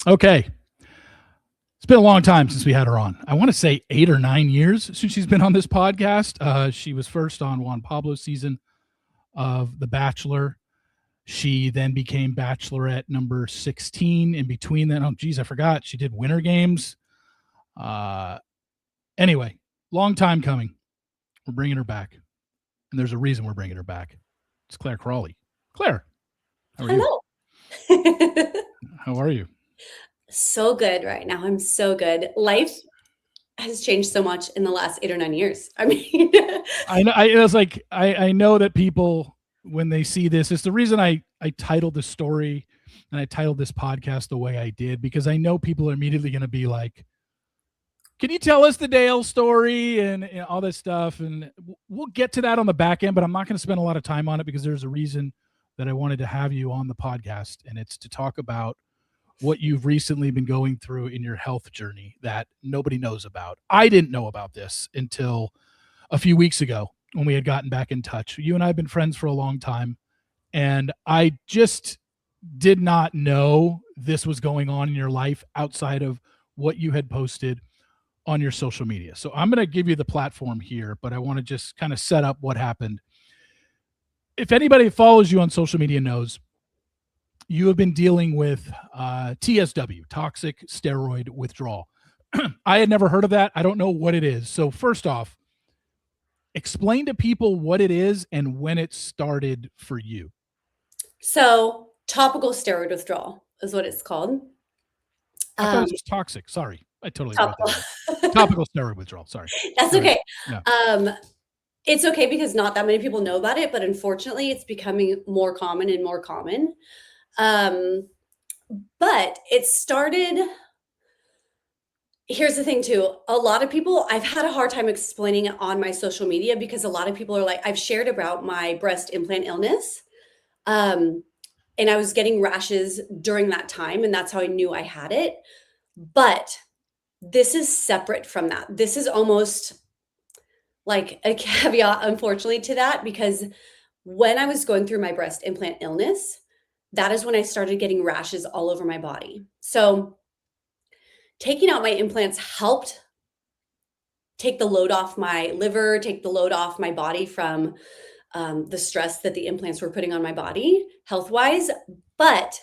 Okay. It's been a long time since we had her on. I want to say 8 or 9 years since she's been on this podcast. She was first on Juan Pablo's season of The Bachelor. She then became Bachelorette number 16. In between that, oh, geez, I forgot. She did Winter Games. Anyway, long time coming. We're bringing her back. And there's a reason we're bringing her back. It's Clare Crawley. Clare, how are you? Hello. How are you? So good right now. I'm so good. Life has changed so much in the last 8 or 9 years. I mean, I know. I know that people, when they see this, it's the reason I titled the story and I titled this podcast the way I did, because I know people are immediately going to be like, can you tell us the Dale story and all this stuff? And we'll get to that on the back end, but I'm not going to spend a lot of time on it because there's a reason that I wanted to have you on the podcast, and it's to talk about what you've recently been going through in your health journey that nobody knows about. I didn't know about this until a few weeks ago when we had gotten back in touch. You and I have been friends for a long time, and I just did not know this was going on in your life outside of what you had posted on your social media. So I'm going to give you the platform here, but I want to just kind of set up what happened. If anybody follows you on social media knows, you have been dealing with TSW, Toxic Steroid Withdrawal. I had never heard of that. I don't know what it is. So first off, explain to people what it is and when it started for you. so topical steroid withdrawal is what it's called. I thought it was just toxic. Sorry. I totally wrote Topical. that down. Topical steroid withdrawal. Sorry. That's Go ahead. okay. Yeah. It's okay because not that many people know about it, but unfortunately, it's becoming more common and more common. But it started. Here's the thing too. A lot of people, I've had a hard time explaining it on my social media because a lot of people are like, I've shared about my breast implant illness. And I was getting rashes during that time, and that's how I knew I had it. But this is separate from that. This is almost like a caveat, unfortunately, to that, because when I was going through my breast implant illness, that is when I started getting rashes all over my body. So taking out my implants helped take the load off my liver, take the load off my body from the stress that the implants were putting on my body health-wise. But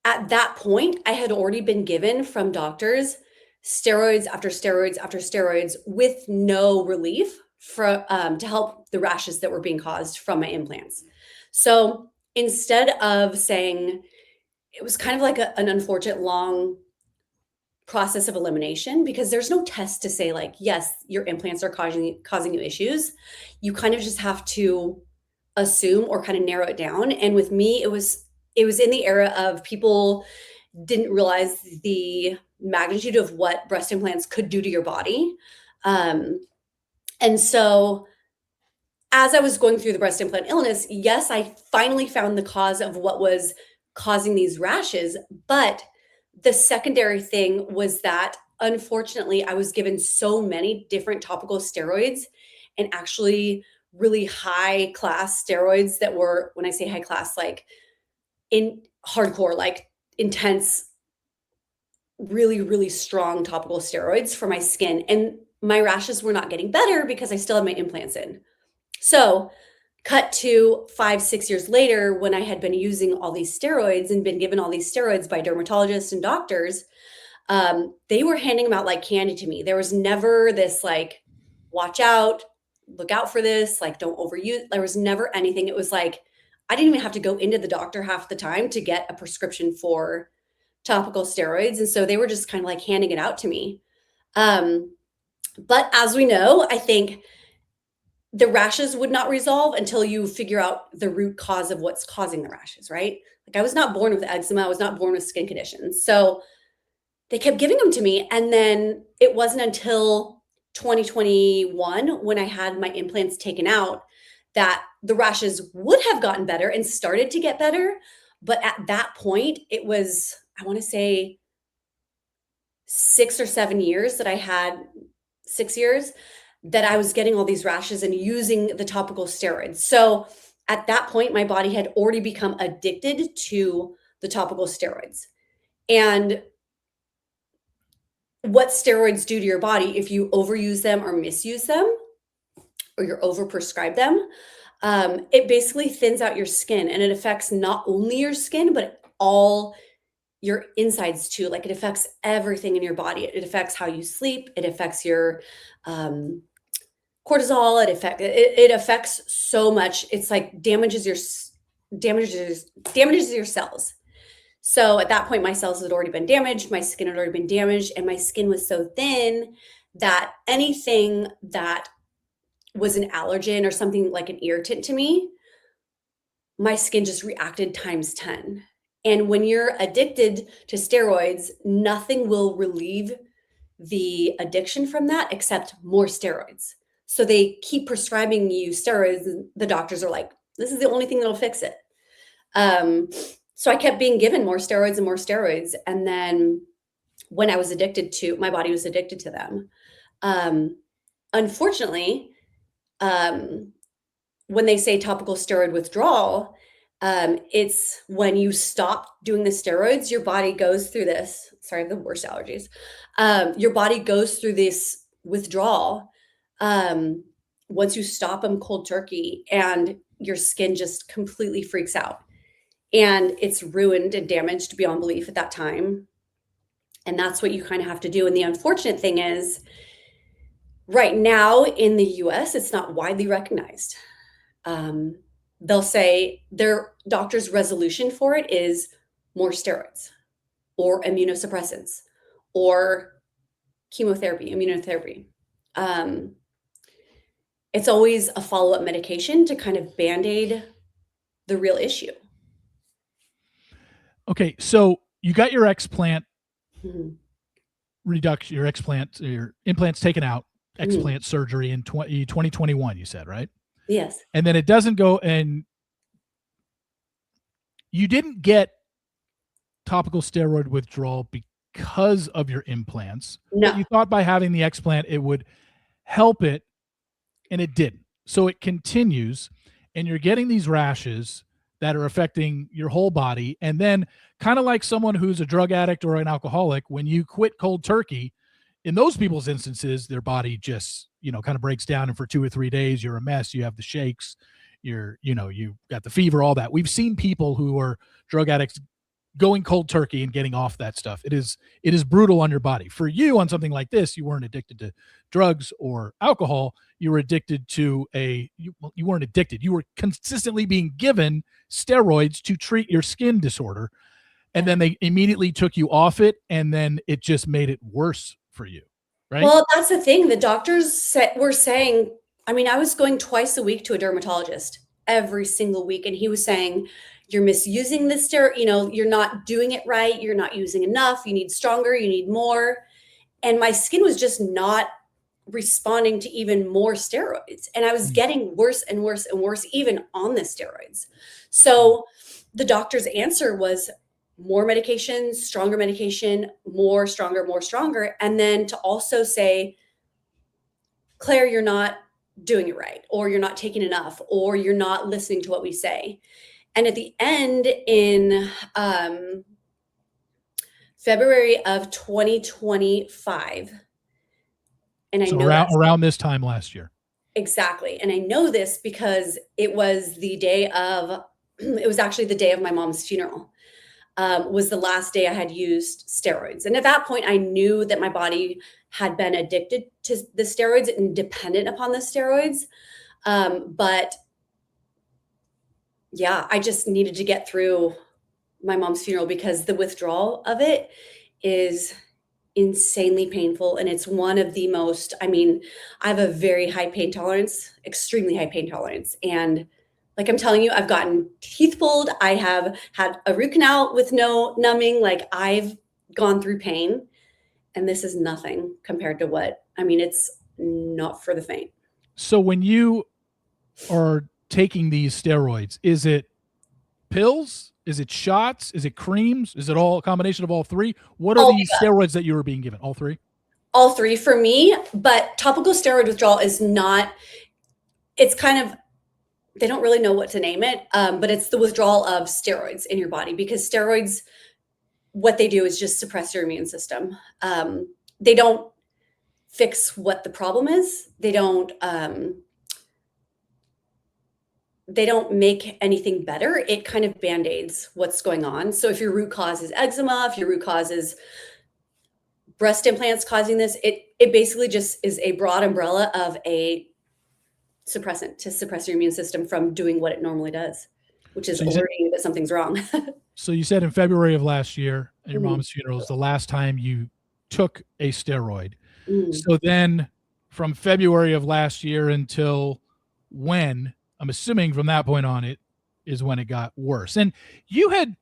at that point, I had already been given from doctors steroids after steroids after steroids with no relief to help the rashes that were being caused from my implants. So instead of saying, it was kind of like an unfortunate long process of elimination, because there's no test to say like, yes, your implants are causing you issues. You kind of just have to assume or kind of narrow it down. And with me, it was in the era of people didn't realize the magnitude of what breast implants could do to your body. And so as I was going through the breast implant illness, yes, I finally found the cause of what was causing these rashes. But the secondary thing was that, unfortunately, I was given so many different topical steroids, and actually really high class steroids that were, when I say high class, like in hardcore, like intense, really, really strong topical steroids for my skin. And my rashes were not getting better because I still had my implants in. So cut to 5-6 years later, when I had been using all these steroids and been given all these steroids by dermatologists and doctors, they were handing them out like candy to me. There was never this like, watch out, look out for this, like don't overuse. There was never anything. It was like, I didn't even have to go into the doctor half the time to get a prescription for topical steroids. And so they were just kind of like handing it out to me. But as we know, I think the rashes would not resolve until you figure out the root cause of what's causing the rashes, right? Like I was not born with eczema. I was not born with skin conditions. So they kept giving them to me. And then it wasn't until 2021 when I had my implants taken out that the rashes would have gotten better and started to get better. But at that point, it was, I want to say 6 or 7 years that I had, 6 years, that I was getting all these rashes and using the topical steroids. So at that point, my body had already become addicted to the topical steroids. And what steroids do to your body if you overuse them or misuse them, or you're overprescribed them, it basically thins out your skin, and it affects not only your skin, but all your insides too. Like, it affects everything in your body. It affects how you sleep. It affects your cortisol. It affects so much. It's like damages your cells. So at that point, my cells had already been damaged. My skin had already been damaged, and my skin was so thin that anything that was an allergen or something like an irritant to me, my skin just reacted times 10. And when you're addicted to steroids, nothing will relieve the addiction from that except more steroids. So they keep prescribing you steroids. And the doctors are like, this is the only thing that'll fix it. So I kept being given more steroids and more steroids. And then when I was addicted to, my body was addicted to them. Unfortunately, when they say topical steroid withdrawal, it's when you stop doing the steroids, your body goes through this. Sorry, I have the worst allergies. Your body goes through this withdrawal once you stop them cold turkey, and your skin just completely freaks out. And it's ruined and damaged beyond belief at that time. And that's what you kind of have to do. And the unfortunate thing is, right now in the US, it's not widely recognized. They'll say their doctor's resolution for it is more steroids or immunosuppressants or chemotherapy, immunotherapy. It's always a follow-up medication to kind of band-aid the real issue. Okay, so you got your explant Mhm. reduction, your implants taken out, explant surgery in 2021, you said, right? Yes. And then it doesn't go, and you didn't get topical steroid withdrawal because of your implants. No. But you thought by having the explant, it would help it, and it didn't. So it continues, and you're getting these rashes that are affecting your whole body. And then, kind of like someone who's a drug addict or an alcoholic, when you quit cold turkey, in those people's instances, their body just, kind of breaks down. And for 2 or 3 days, you're a mess. You have the shakes, you got the fever, all that. We've seen people who are drug addicts going cold turkey and getting off that stuff. It is brutal on your body. For you, on something like this, you weren't addicted to drugs or alcohol. You were addicted to you weren't addicted. You were consistently being given steroids to treat your skin disorder. And then they immediately took you off it, and then it just made it worse for you, right? Well, that's the thing. The doctors were saying, I mean, I was going twice a week to a dermatologist every single week, and he was saying, you're misusing the steroid, you're not doing it right. You're not using enough. You need stronger, you need more. And my skin was just not responding to even more steroids. And I was getting worse and worse and worse, even on the steroids. So the doctor's answer was more medication, stronger medication, more, stronger, more, stronger. And then to also say, Claire, you're not doing it right, or you're not taking enough, or you're not listening to what we say. And at the end, in February of 2025, and I So know around this time last year. Exactly. And I know this because it was actually the day of my mom's funeral. Was the last day I had used steroids. And at that point, I knew that my body had been addicted to the steroids and dependent upon the steroids. But yeah, I just needed to get through my mom's funeral because the withdrawal of it is insanely painful. And it's one of the most, I have a very high pain tolerance, extremely high pain tolerance. And like I'm telling you, I've gotten teeth pulled. I have had a root canal with no numbing. Like, I've gone through pain, and this is nothing compared to it's not for the faint. So when you are taking these steroids, is it pills? Is it shots? Is it creams? Is it all a combination of all three? What are these steroids that you were being given? All three? All three for me, but topical steroid withdrawal is not, it's kind of, they don't really know what to name it, but it's the withdrawal of steroids in your body, because steroids what they do is just suppress your immune system. They don't fix what the problem is. They don't make anything better. It kind of band-aids what's going on. So if your root cause is eczema, if your root cause is breast implants causing this, it basically just is a broad umbrella of a suppressant to suppress your immune system from doing what it normally does, which is alerting you that something's wrong. So you said in February of last year at your mom's funeral is the last time you took a steroid. So then from February of last year until when, I'm assuming from that point on, it is when it got worse. And you had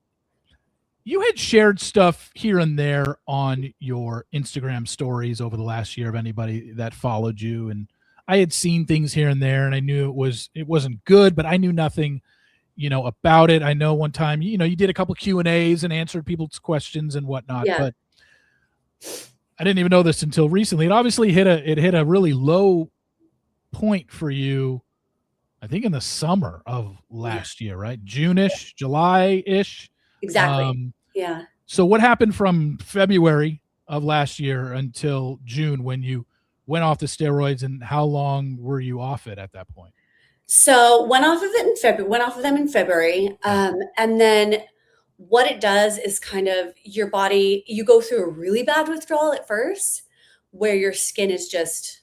shared stuff here and there on your Instagram stories over the last year of anybody that followed you. And I had seen things here and there, and I knew it wasn't good, but I knew nothing, about it. I know one time, you did a couple Q&As and answered people's questions and whatnot, but I didn't even know this until recently. It obviously hit a really low point for you, I think in the summer of last year, right? June-ish, July-ish. Exactly. So what happened from February of last year until June when you went off the steroids, and how long were you off it at that point? So went off of them in February. And then what it does is kind of your body, you go through a really bad withdrawal at first where your skin is just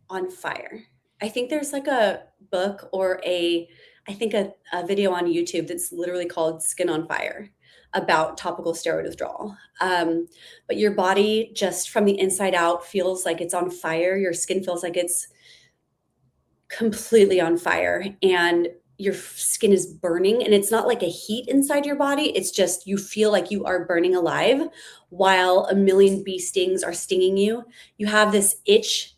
on fire. I think there's like a book or a video on YouTube that's literally called Skin on Fire about topical steroid withdrawal. But your body just from the inside out feels like it's on fire. Your skin feels like it's completely on fire and your skin is burning, and it's not like a heat inside your body. It's just, you feel like you are burning alive while a million bee stings are stinging you. You have this itch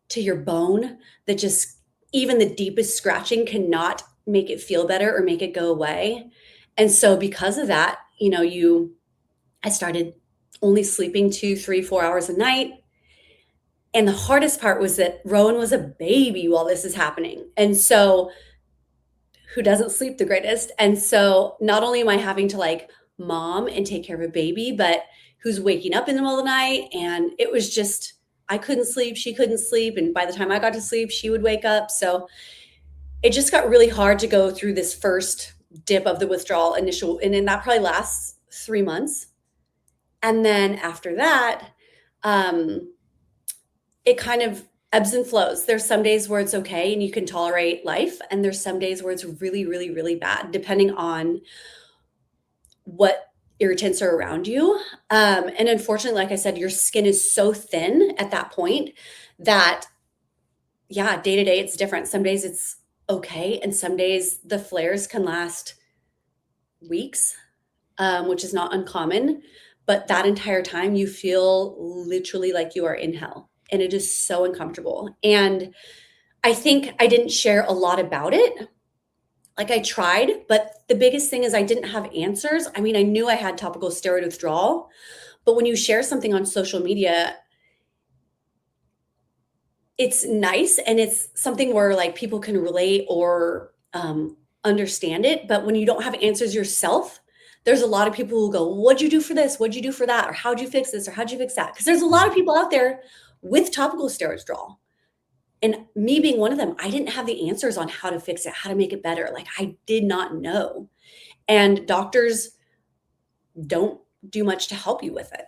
to your bone that just, even the deepest scratching cannot make it feel better or make it go away. And so because of that, I started only sleeping 2, 3, 4 hours a night. And the hardest part was that Rowan was a baby while this is happening. And so who doesn't sleep the greatest? And so not only am I having to mom and take care of a baby, but who's waking up in the middle of the night. And it was just, I couldn't sleep. She couldn't sleep. And by the time I got to sleep, she would wake up. So it just got really hard to go through this first dip of the withdrawal initial. And then that probably lasts 3 months. And then after that, it kind of ebbs and flows. There's some days where it's okay and you can tolerate life. And there's some days where it's really, really, really bad, depending on what irritants are around you. And unfortunately, like I said, your skin is so thin at that point that, day to day, it's different. Some days it's okay. And some days the flares can last weeks, which is not uncommon. But that entire time you feel literally like you are in hell. And it is so uncomfortable. And I think I didn't share a lot about it. I tried, but the biggest thing is I didn't have answers. I mean, I knew I had topical steroid withdrawal, but when you share something on social media, it's nice and it's something where people can relate or understand it. But when you don't have answers yourself, there's a lot of people who go, what'd you do for this? What'd you do for that? Or how'd you fix this? Or how'd you fix that? Because there's a lot of people out there with topical steroid withdrawal. And me being one of them, I didn't have the answers on how to fix it, how to make it better. I did not know. And doctors don't do much to help you with it.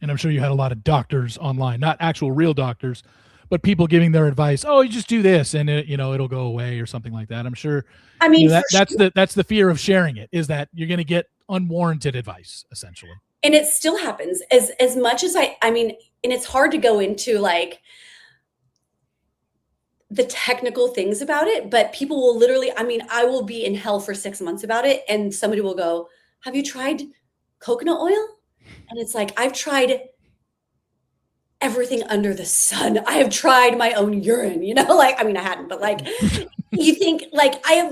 And I'm sure you had a lot of doctors online, not actual real doctors, but people giving their advice. Oh, you just do this and it'll go away or something like that. I'm sure. I mean, that's the fear of sharing it, is that you're going to get unwarranted advice essentially. And it still happens as much as I mean, and it's hard to go into the technical things about it, but people will literally, I will be in hell for 6 months about it. And somebody will go, have you tried coconut oil? And it's I've tried everything under the sun. I have tried my own urine, I hadn't, but you think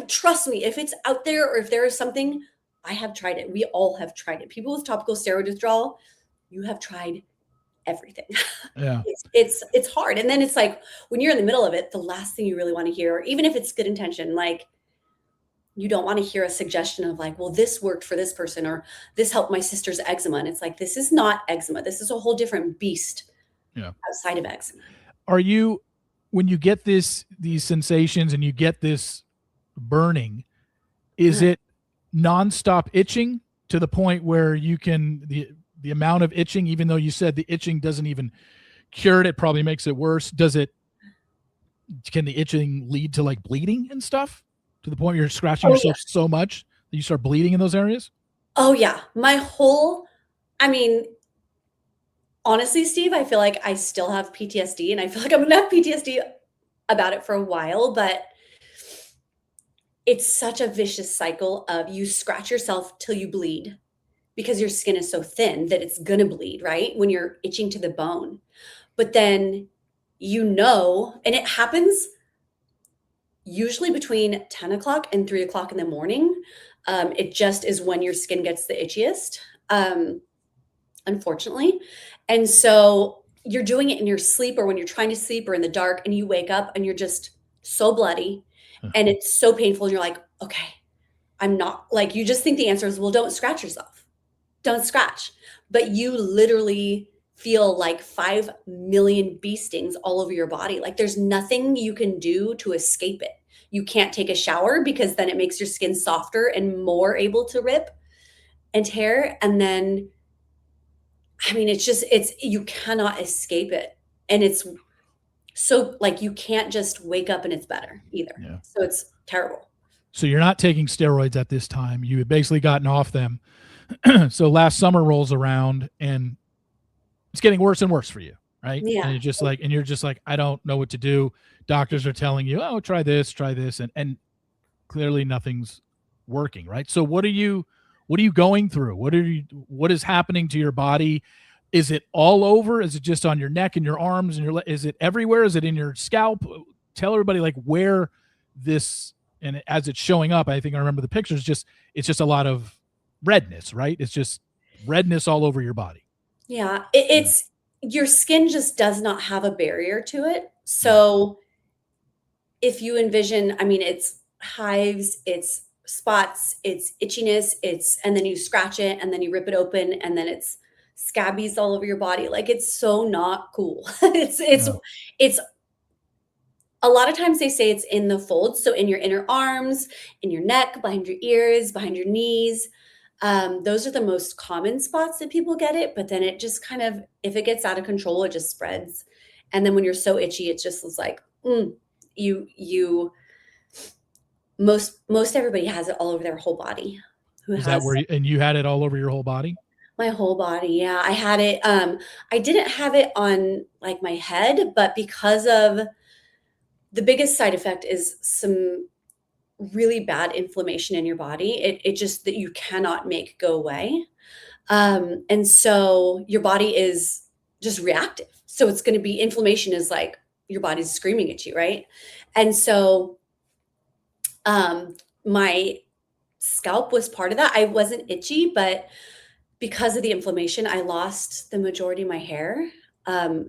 trust me, if it's out there or if there is something, I have tried it. We all have tried it. People with topical steroid withdrawal, you have tried everything. Yeah. It's hard. And then it's when you're in the middle of it, the last thing you really want to hear, even if it's good intention, you don't want to hear a suggestion of like, well, this worked for this person, or this helped my sister's eczema. And it's like, this is not eczema. This is a whole different beast outside of eczema. Are you, when you get these sensations and you get this burning, is it nonstop itching to the point where you can, the amount of itching, even though you said the itching doesn't even cure it probably makes it worse, can the itching lead to like bleeding and stuff to the point where you're scratching yourself so much that you start bleeding in those areas? Oh yeah. Honestly, Steve, I feel like I still have PTSD, and I feel like I'm gonna have PTSD about it for a while, but it's such a vicious cycle of you scratch yourself till you bleed because your skin is so thin that it's gonna bleed, right? When you're itching to the bone. But then, and it happens usually between 10 o'clock and 3 o'clock in the morning. It just is when your skin gets the itchiest, unfortunately. And so you're doing it in your sleep, or when you're trying to sleep, or in the dark, and you wake up and you're just so bloody and it's so painful. And you're like, okay, I'm not, like, you just think the answer is, well, don't scratch yourself. Don't scratch. But you literally feel like 5 million bee stings all over your body. Like there's nothing you can do to escape it. You can't take a shower because then it makes your skin softer and more able to rip and tear. And then, you cannot escape it. And it's so like, you can't just wake up and it's better either. Yeah. So it's terrible. So you're not taking steroids at this time. You had basically gotten off them. So last summer rolls around and it's getting worse and worse for you, right? Yeah. And you're just like, I don't know what to do. Doctors are telling you, oh, try this, and clearly nothing's working, right? So what are you going through? What is happening to your body? Is it all over? Is it just on your neck and your arms and is it everywhere? Is it in your scalp? Tell everybody like where this, and as it's showing up, I think I remember the pictures, it's just a lot of redness, right? It's just redness all over your body. Yeah. It's your skin just does not have a barrier to it. So if you envision, it's hives, it's spots, it's itchiness, and then you scratch it and then you rip it open and then it's scabies all over your body. Like it's so not cool. It's a lot of times they say it's in the folds. So in your inner arms, in your neck, behind your ears, behind your knees. Those are the most common spots that people get it, but then it just kind of, if it gets out of control, it just spreads. And then when you're so itchy, it just is like, most everybody has it all over their whole body. And you had it all over your whole body? My whole body. Yeah. I had it. I didn't have it on like my head, but because of the biggest side effect is some really bad inflammation in your body. It just that you cannot make go away. And so your body is just reactive. So it's going to be, inflammation is like your body's screaming at you. Right. And so, my scalp was part of that. I wasn't itchy, but because of the inflammation, I lost the majority of my hair,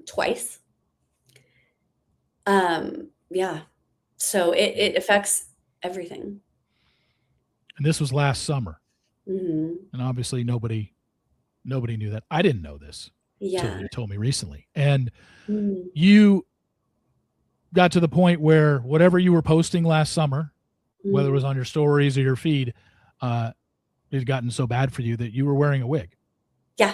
twice. Yeah. So it affects everything. And this was last summer. Mm-hmm. And obviously nobody knew that. I didn't know this until you told me recently. And you got to the point where whatever you were posting last summer, whether it was on your stories or your feed, it had gotten so bad for you that you were wearing a wig. Yeah.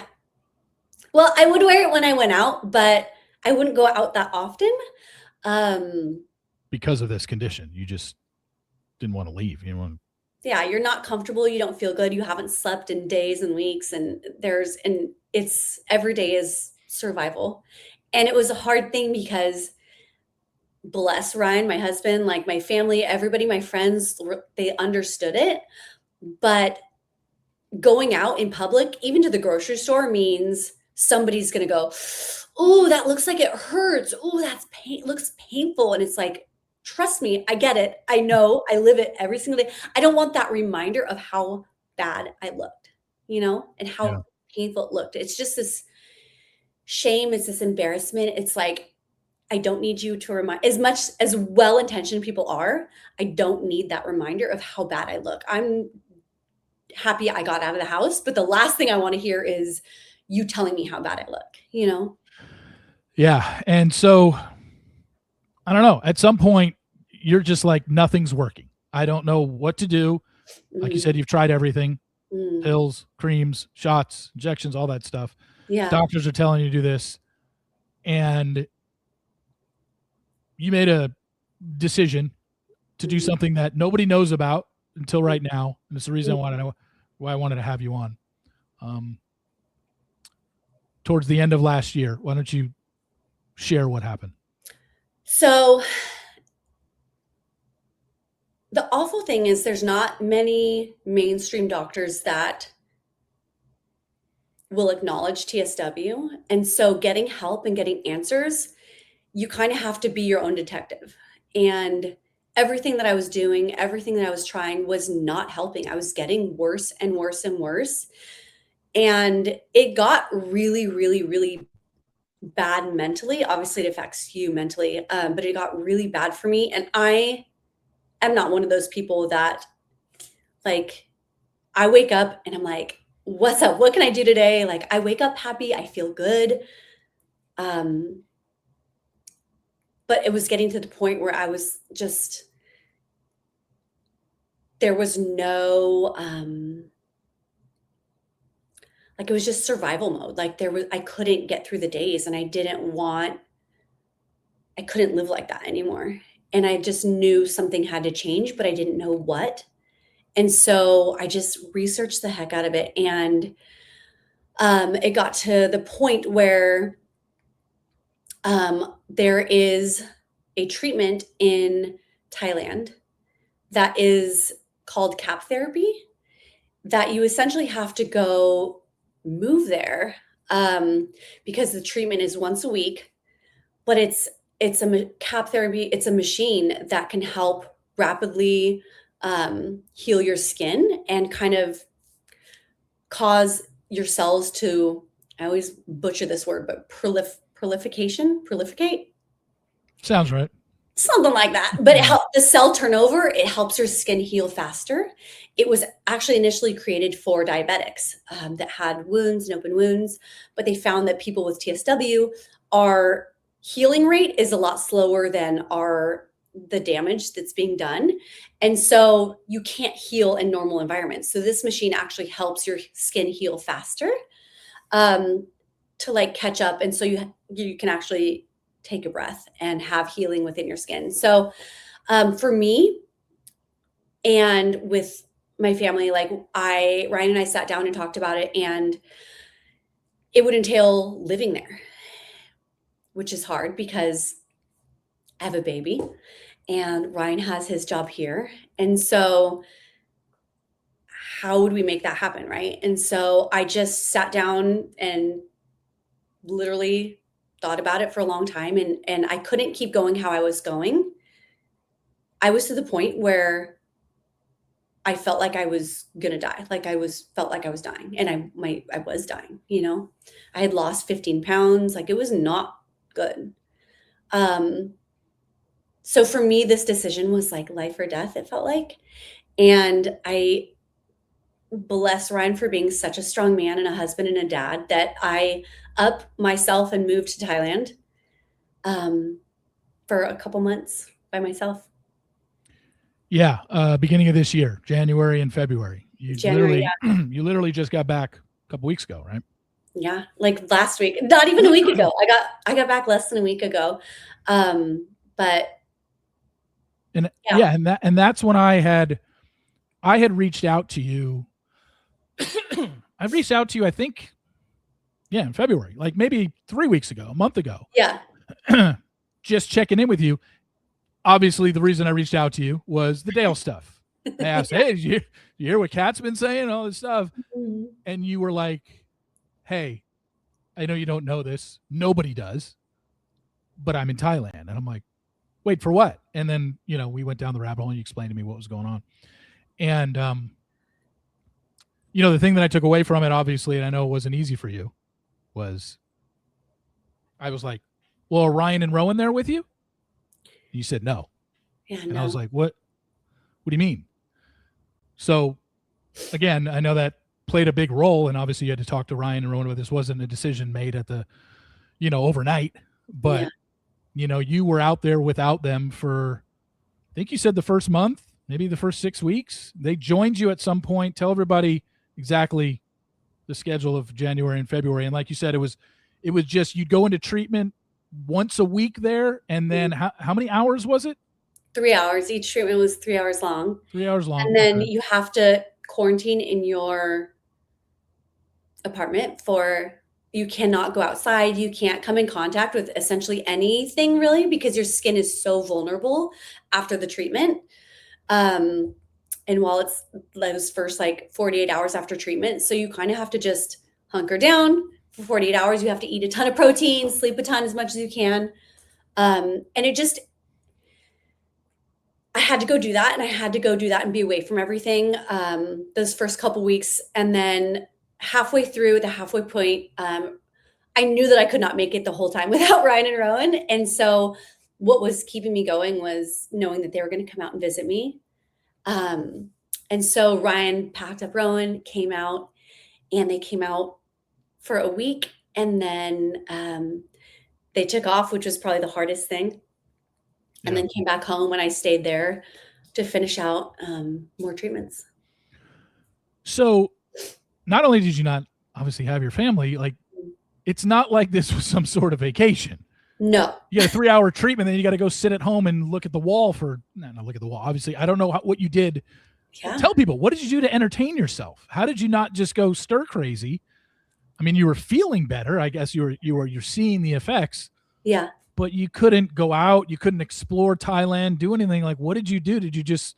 Well, I would wear it when I went out, but I wouldn't go out that often. Because of this condition, you just didn't want to leave. Yeah, you're not comfortable. You don't feel good. You haven't slept in days and weeks, and it's every day is survival. And it was a hard thing because bless Ryan, my husband, like my family, everybody, my friends, they understood it. But going out in public, even to the grocery store, means somebody's going to go, oh, that looks like it hurts. Oh, looks painful. And it's like, trust me, I get it. I know, I live it every single day. I don't want that reminder of how bad I looked, and how painful it looked. It's just this shame. It's this embarrassment. It's like, I don't need you to remind, as much as well-intentioned people are, I don't need that reminder of how bad I look. I'm happy I got out of the house, but the last thing I want to hear is you telling me how bad I look, you know? Yeah. And so I don't know. At some point, you're just like, nothing's working. I don't know what to do. Like you said, you've tried everything, pills, creams, shots, injections, all that stuff. Yeah. Doctors are telling you to do this. And you made a decision to do something that nobody knows about until right now. And it's the reason I want to know why I wanted to have you on. Towards the end of last year, why don't you share what happened? So the awful thing is there's not many mainstream doctors that will acknowledge TSW. And so getting help and getting answers, you kind of have to be your own detective. And everything that I was doing, everything that I was trying was not helping. I was getting worse and worse and worse. And it got really, really, really bad mentally. Obviously, it affects you mentally, but it got really bad for me. And I am not one of those people that, like, I wake up and I'm like, what's up? What can I do today? Like, I wake up happy. I feel good. But it was getting to the point where I was just, there was no, like, it was just survival mode. Like, I couldn't get through the days, and I couldn't live like that anymore. And I just knew something had to change, but I didn't know what. And so I just researched the heck out of it. And it got to the point where there is a treatment in Thailand that is called cap therapy, that you essentially have to go move there because the treatment is once a week, but it's cap therapy. It's a machine that can help rapidly heal your skin and kind of cause your cells to, I always butcher this word, but prolificate. Sounds right. Something like that. But it helps the cell turnover. It helps your skin heal faster. It was actually initially created for diabetics that had wounds and open wounds, but they found that people with TSW, our healing rate is a lot slower than the damage that's being done. And so you can't heal in normal environments. So this machine actually helps your skin heal faster to like catch up. And so you can actually take a breath and have healing within your skin. So for me and with my family, like Ryan and I sat down and talked about it, and it would entail living there, which is hard because I have a baby and Ryan has his job here. And so how would we make that happen, right? And so I just sat down and literally thought about it for a long time, and I couldn't keep going how I was going. I was to the point where I felt like I was gonna die. Like felt like I was dying, and I was dying, you know. I had lost 15 pounds. Like, it was not good. So for me, this decision was like life or death, it felt like. And I bless Ryan for being such a strong man and a husband and a dad that I up myself and moved to Thailand for a couple months by myself. Yeah, beginning of this year, January and February. You literally just got back a couple weeks ago, right? Yeah, like last week, not even a week ago. I got back less than a week ago. But and that's when I had reached out to you. I reached out to you, I think, in February, like maybe 3 weeks ago, a month ago. Yeah. Just checking in with you. Obviously, the reason I reached out to you was the Dale stuff. I asked, hey, did you hear what Kat's been saying? All this stuff. Mm-hmm. And you were like, hey, I know you don't know this. Nobody does. But I'm in Thailand. And I'm like, wait, for what? And then, we went down the rabbit hole and you explained to me what was going on. And, the thing that I took away from it, obviously, and I know it wasn't easy for you, was I was like, well, are Ryan and Rowan there with you? You said no. Yeah, and no. I was like, what do you mean? So again, I know that played a big role, and obviously you had to talk to Ryan and Rowan, but this wasn't a decision made at the, overnight, but you were out there without them for, I think you said the first month, maybe the first 6 weeks. They joined you at some point. Tell everybody exactly the schedule of January and February. And like you said, it was just, you'd go into treatment once a week there. And then how many hours was it? 3 hours. Each treatment was 3 hours long. 3 hours long. And then you have to quarantine in your apartment you cannot go outside. You can't come in contact with essentially anything really, because your skin is so vulnerable after the treatment. And while it's those first 48 hours after treatment, so you kind of have to just hunker down for 48 hours. You have to eat a ton of protein, sleep a ton as much as you can. And I had to go do that, and I had to go do that and be away from everything those first couple weeks. And then halfway through the halfway point, I knew that I could not make it the whole time without Ryan and Rowan. And so what was keeping me going was knowing that they were going to come out and visit me. And so Ryan packed up Rowan, came out, and they came out for a week. And then they took off, which was probably the hardest thing. And then came back home, and I stayed there to finish out more treatments. So not only did you not obviously have your family, it's not like this was some sort of vacation. No. You got a 3-hour treatment, then you got to go sit at home and look at the wall look at the wall. Obviously, I don't know what you did. Yeah. Tell people, what did you do to entertain yourself? How did you not just go stir crazy? I mean, you were feeling better. I guess you're seeing the effects. Yeah. But you couldn't go out. You couldn't explore Thailand, do anything. What did you do? Did you just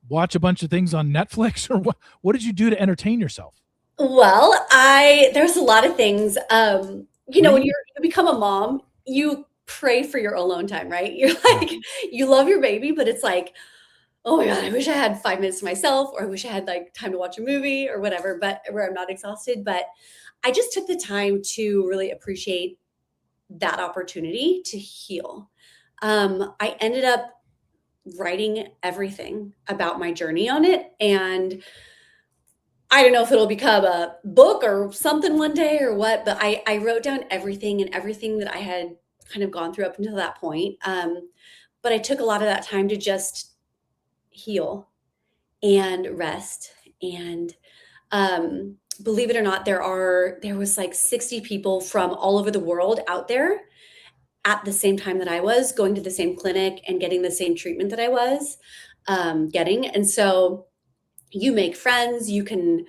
watch a bunch of things on Netflix, or what did you do to entertain yourself? Well, there's a lot of things. When you become a mom, you pray for your alone time, right? You're like, you love your baby, but it's like, oh my God, I wish I had 5 minutes to myself, or I wish I had time to watch a movie or whatever, but where I'm not exhausted. But I just took the time to really appreciate that opportunity to heal. I ended up writing everything about my journey on it. And I don't know if it'll become a book or something one day or what, but I wrote down everything that I had kind of gone through up until that point. But I took a lot of that time to just heal and rest. And believe it or not, there was 60 people from all over the world out there at the same time that I was going to the same clinic and getting the same treatment that I was getting. And so you make friends, you can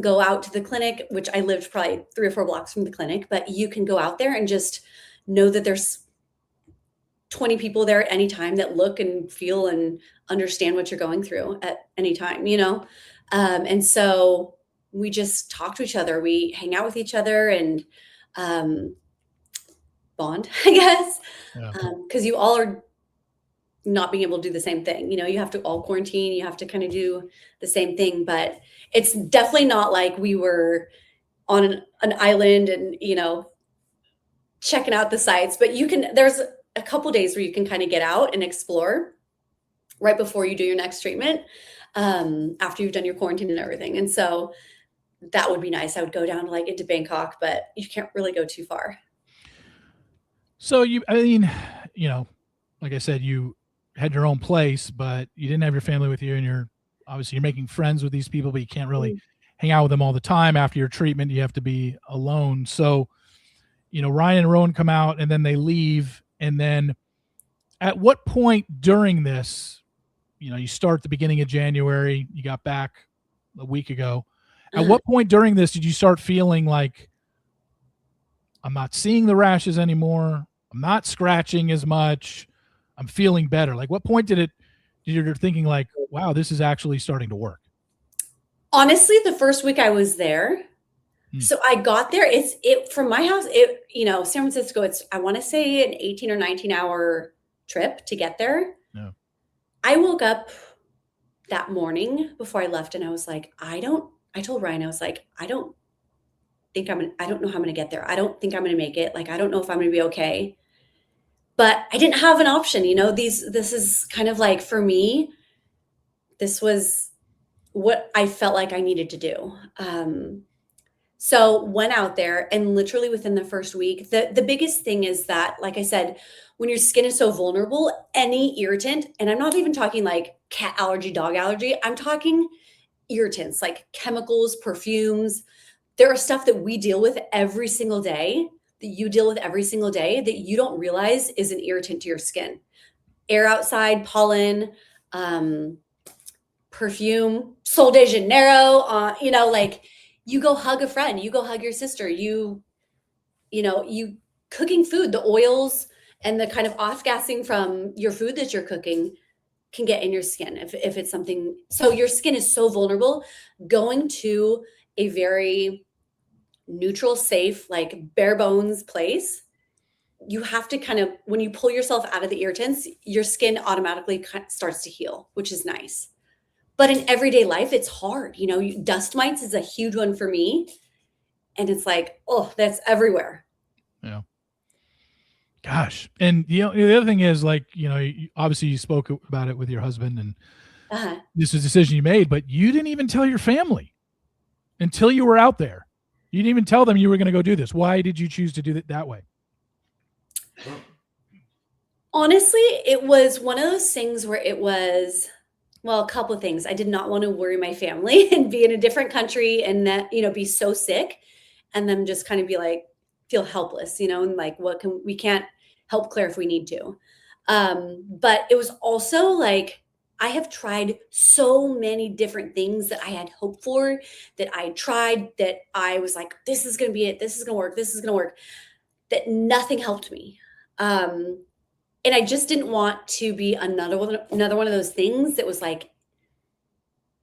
go out to the clinic, which I lived probably 3 or 4 blocks from the clinic, but you can go out there and just know that there's 20 people there at any time that look and feel and understand what you're going through at any time, and so we just talk to each other. We hang out with each other and bond, I guess, because you all are not being able to do the same thing. You have to all quarantine. You have to kind of do the same thing, but it's definitely not like we were on an island and, checking out the sites. But there's a couple days where you can kind of get out and explore right before you do your next treatment, after you've done your quarantine and everything. And so that would be nice. I would go down into Bangkok, but you can't really go too far. So like I said, you had your own place, but you didn't have your family with you, and you're making friends with these people, but you can't really hang out with them all the time. After your treatment, you have to be alone. So, Ryan and Rowan come out, and then they leave. And then at what point during this, you start at the beginning of January, you got back a week ago. At what point during this did you start feeling like, I'm not seeing the rashes anymore, I'm not scratching as much, I'm feeling better? What point did you're thinking wow, this is actually starting to work? Honestly, the first week I was there. So I got there, from my house, San Francisco, I want to say an 18 or 19-hour trip to get there. Yeah. I woke up that morning before I left, and I was like, I told Ryan, I was like, I don't know how I'm going to get there. I don't think I'm going to make it. I don't know if I'm going to be okay. but I didn't have an option. This is kind of like, for me, this was what I felt like I needed to do. So went out there, and literally within the first week, the biggest thing is that, like I said, when your skin is so vulnerable, any irritant, and I'm not even talking like cat allergy, dog allergy, I'm talking irritants like chemicals, perfumes. There are stuff that we deal with every single day, that you deal with every single day, that you don't realize is an irritant to your skin. Air outside, pollen, perfume, Sol de Janeiro, like, you go hug a friend, you go hug your sister, you cooking food, the oils and the kind of off-gassing from your food that you're cooking can get in your skin if it's something. So your skin is so vulnerable. Going to a very neutral, safe, like bare bones place, you have to kind of, when you pull yourself out of the irritants, your skin automatically starts to heal, which is nice. But in everyday life, it's hard. Dust mites is a huge one for me. And it's like, oh, that's everywhere. Yeah. Gosh. And the other thing is, like, obviously you spoke about it with your husband, and this is a decision you made, but you didn't even tell your family until you were out there. You didn't even tell them you were going to go do this. Why did you choose to do it that way? Honestly, it was one of those things where it was, well, a couple of things. I did not want to worry my family and be in a different country and that, be so sick and then just kind of be like, feel helpless, and like, we can't help Claire if we need to. But it was also like, I have tried so many different things that I had hoped for, that I tried, that I was like, this is going to be it. This is going to work. This is going to work. That nothing helped me. And I just didn't want to be another one of those things that was like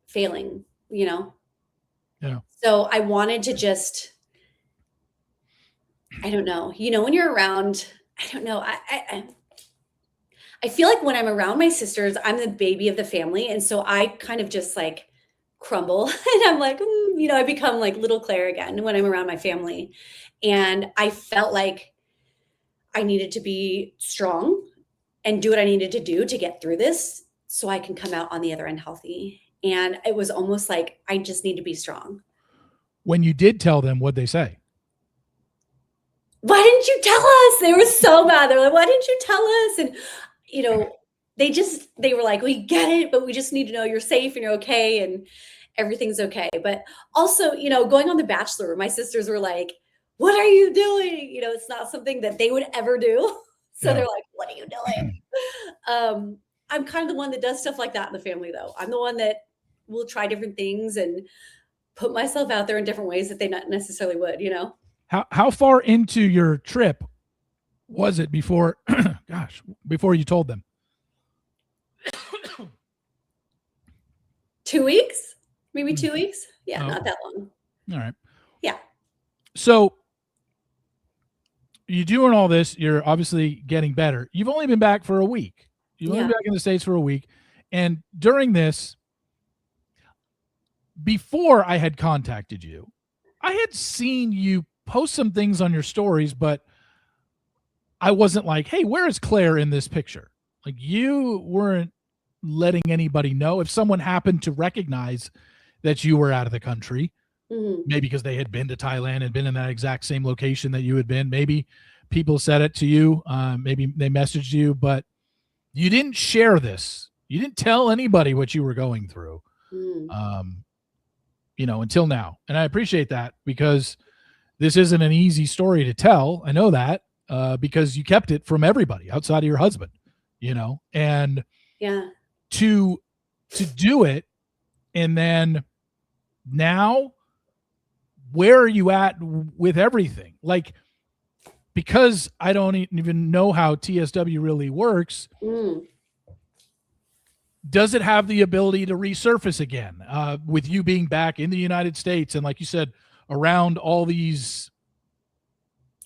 failing, Yeah. So I wanted to just, I don't know, when you're around, I don't know. I feel like when I'm around my sisters, I'm the baby of the family. And so I kind of just like crumble and I'm like, I become like little Claire again when I'm around my family. And I felt like I needed to be strong and do what I needed to do to get through this so I can come out on the other end healthy. And it was almost like, I just need to be strong. When you did tell them, what'd they say? Why didn't you tell us? They were so mad. They're like, why didn't you tell us? And, they were like, we get it, but we just need to know you're safe and you're okay and everything's okay. But also, going on The Bachelor, my sisters were like, what are you doing? It's not something that they would ever do. So they're like, what are you doing? I'm kind of the one that does stuff like that in the family, though. I'm the one that will try different things and put myself out there in different ways that they not necessarily would, How far into your trip was it before, before you told them? 2 weeks, maybe 2 weeks. Yeah, not that long. All right. Yeah. So you're doing all this. You're obviously getting better. You've only been back for a week. You've only been back in the States for a week. And during this, before I had contacted you, I had seen you post some things on your stories, but I wasn't like, hey, where is Claire in this picture? Like, you weren't letting anybody know. If someone happened to recognize that you were out of the country, maybe because they had been to Thailand and been in that exact same location that you had been, maybe people said it to you, maybe they messaged you, but you didn't share this. You didn't tell anybody what you were going through, until now. And I appreciate that, because this isn't an easy story to tell. I know that, because you kept it from everybody outside of your husband, and to do it. And then now, where are you at with everything? Like, because I don't even know how TSW really works. Does it have the ability to resurface again, with you being back in the United States? And like you said, around all these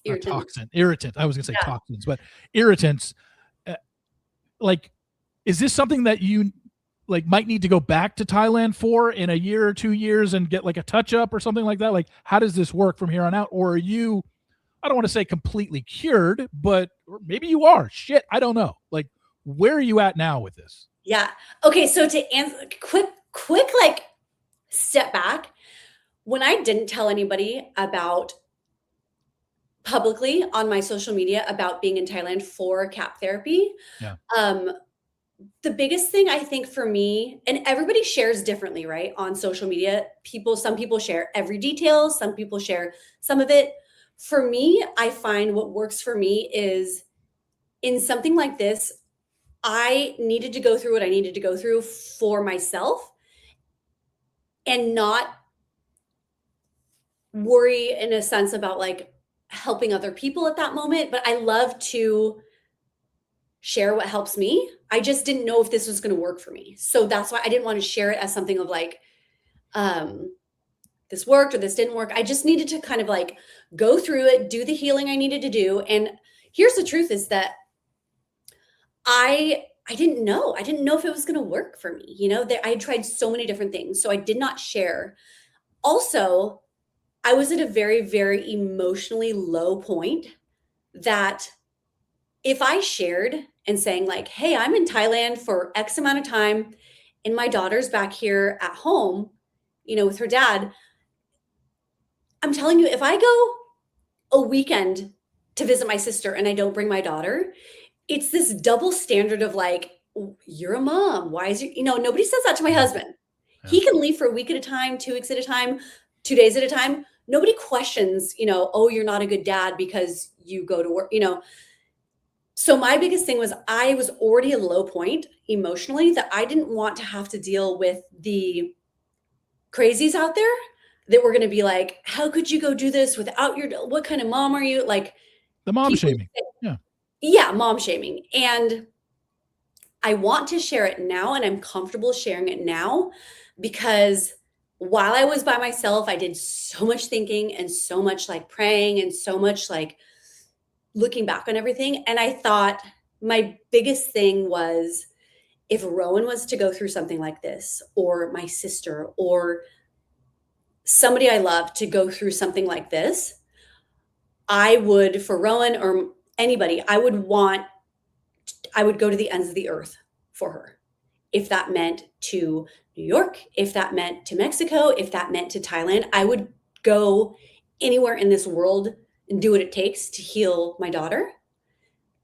irritants. I was going to say toxins, but irritants. Like, is this something that you might need to go back to Thailand for in a year or 2 years and get like a touch up or something like that? Like, how does this work from here on out? Or are you I don't want to say completely cured, but maybe you are. Shit, I don't know. Like, where are you at now with this? Yeah. Okay. So to answer, quick, like step back. When I didn't tell anybody about publicly on my social media about being in Thailand for CAP therapy, Yeah. the biggest thing I think for me, and everybody shares differently, right? On social media, some people share every detail, some people share some of it. For me, I find what works for me is in something like this, I needed to go through what I needed to go through for myself and not worry in a sense about like helping other people at that moment. But I love to share what helps me. I just didn't know if this was going to work for me. So that's why I didn't want to share it as something of like, this worked or this didn't work. I just needed to kind of like go through it, do the healing I needed to do. And here's the truth is that I didn't know. I didn't know if it was going to work for me. You know, I had tried so many different things. So I did not share. Also, I was at a very, very emotionally low point that if I shared and saying like, hey, I'm in Thailand for X amount of time and my daughter's back here at home, you know, with her dad, I'm telling you, if I go a weekend to visit my sister and I don't bring my daughter, it's this double standard of like, you're a mom. Why is you know, nobody says that to my husband. Yeah. He can leave for a week at a time, 2 weeks at a time, 2 days at a time. Nobody questions, you know, oh, you're not a good dad because you go to work, you know. So my biggest thing was I was already at a low point emotionally that I didn't want to have to deal with the crazies out there that were going to be like, how could you go do this without what kind of mom are you? Like the mom shaming. Yeah, mom shaming. And I want to share it now and I'm comfortable sharing it now because while I was by myself, I did so much thinking and so much like praying and so much like looking back on everything. And I thought my biggest thing was if Rowan was to go through something like this, or my sister, or somebody I love to go through something like this, I would, for Rowan or anybody, I would go to the ends of the earth for her. If that meant to New York, if that meant to Mexico, if that meant to Thailand, I would go anywhere in this world and do what it takes to heal my daughter.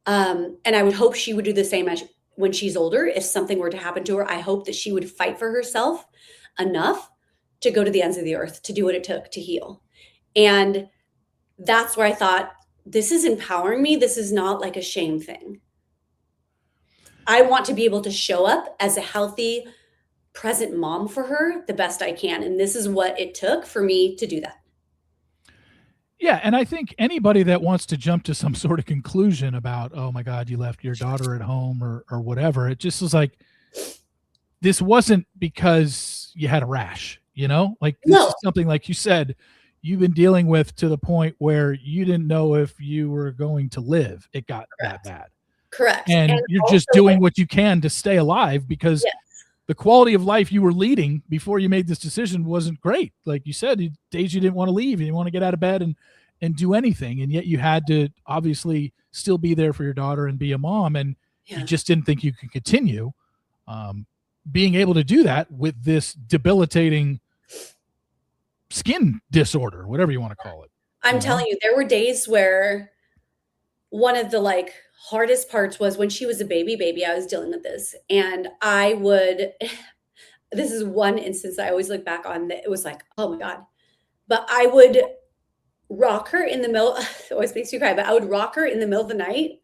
And I would hope she would do the same as when she's older. If something were to happen to her, I hope that she would fight for herself enough to go to the ends of the earth, to do what it took to heal. And that's where I thought, this is empowering me. This is not like a shame thing. I want to be able to show up as a healthy, present mom for her the best I can. And this is what it took for me to do that. Yeah. And I think anybody that wants to jump to some sort of conclusion about, oh my God, you left your daughter at home or whatever, it just was like, this wasn't because you had a rash, you know, like this is something like you said, you've been dealing with to the point where you didn't know if you were going to live. It got that bad. Correct. And you're just doing what you can to stay alive because the quality of life you were leading before you made this decision wasn't great. Like you said, days you didn't want to leave, you didn't want to get out of bed and do anything. And yet you had to obviously still be there for your daughter and be a mom. And you just didn't think you could continue being able to do that with this debilitating skin disorder, whatever you want to call it. I'm telling you, there were days where one of the like hardest parts was when she was a baby, I was dealing with this. And this is one instance I always look back on that it was like, oh my God. But I would rock her in the middle, it always makes me cry, but I would rock her in the middle of the night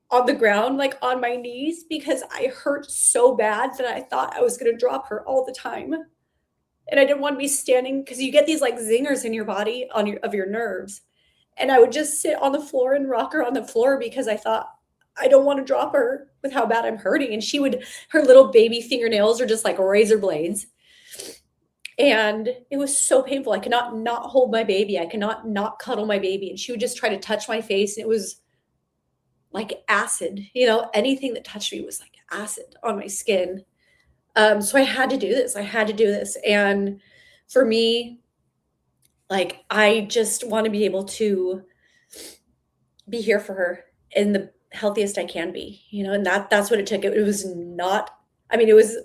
on the ground, like on my knees, because I hurt so bad that I thought I was going to drop her all the time. And I didn't want to be standing because you get these like zingers in your body of your nerves. And I would just sit on the floor and rock her on the floor because I thought I don't want to drop her with how bad I'm hurting. And her little baby fingernails are just like razor blades. And it was so painful. I could not hold my baby. I could not cuddle my baby. And she would just try to touch my face. And it was like acid, you know, anything that touched me was like acid on my skin. So I had to do this. And for me, like, I just want to be able to be here for her in the healthiest I can be, and that's what it took. It was not, I mean, it was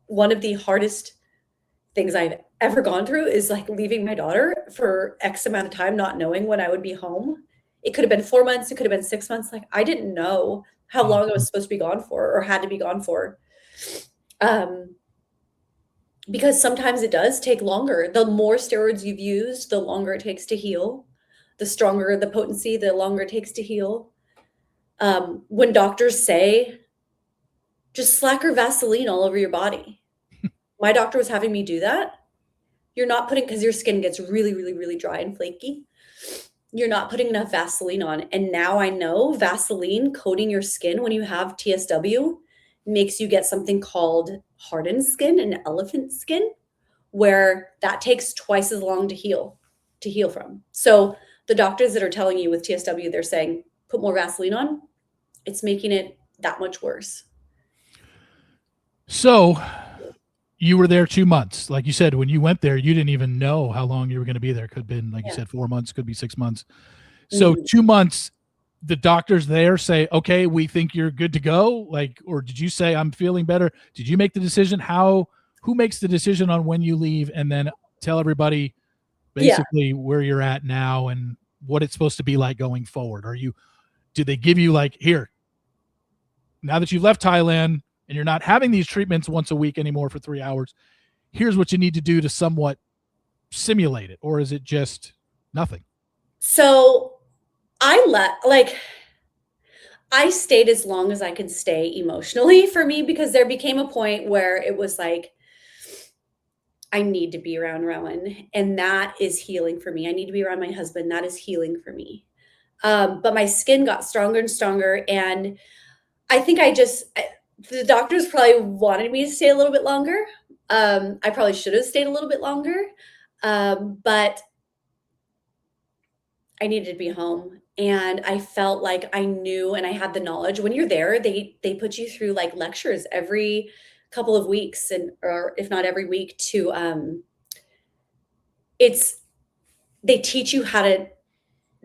one of the hardest things I've ever gone through, is like leaving my daughter for X amount of time, not knowing when I would be home. It could have been 4 months. It could have been 6 months. Like, I didn't know how long I was supposed to be gone for, or had to be gone for. Because sometimes it does take longer. The more steroids you've used, the longer it takes to heal. The stronger the potency, the longer it takes to heal. When doctors say, just slacker Vaseline all over your body. My doctor was having me do that. You're not putting, because your skin gets really, really, really dry and flaky. You're not putting enough Vaseline on. And now I know Vaseline coating your skin when you have TSW makes you get something called hardened skin and elephant skin, where that takes twice as long to heal from. So the doctors that are telling you with TSW, they're saying, put more Vaseline on, it's making it that much worse. So you were there 2 months. Like you said, when you went there, you didn't even know how long you were going to be there. Could have been, like you said, 4 months, could be 6 months. So 2 months, the doctors there say, okay, we think you're good to go. Like, or did you say, I'm feeling better? Did you make the decision? Who makes the decision on when you leave, and then tell everybody basically where you're at now and what it's supposed to be like going forward? Did they give you like, here, now that you've left Thailand and you're not having these treatments once a week anymore for 3 hours, here's what you need to do to somewhat simulate it? Or is it just nothing? So I stayed as long as I could stay emotionally for me, because there became a point where it was like, I need to be around Rowan, and that is healing for me. I need to be around my husband. That is healing for me. But my skin got stronger and stronger. And I think the doctors probably wanted me to stay a little bit longer. I probably should have stayed a little bit longer. But I needed to be home. And I felt like I knew, and I had the knowledge. When you're there, they put you through like lectures every couple of weeks, or if not every week, they teach you how to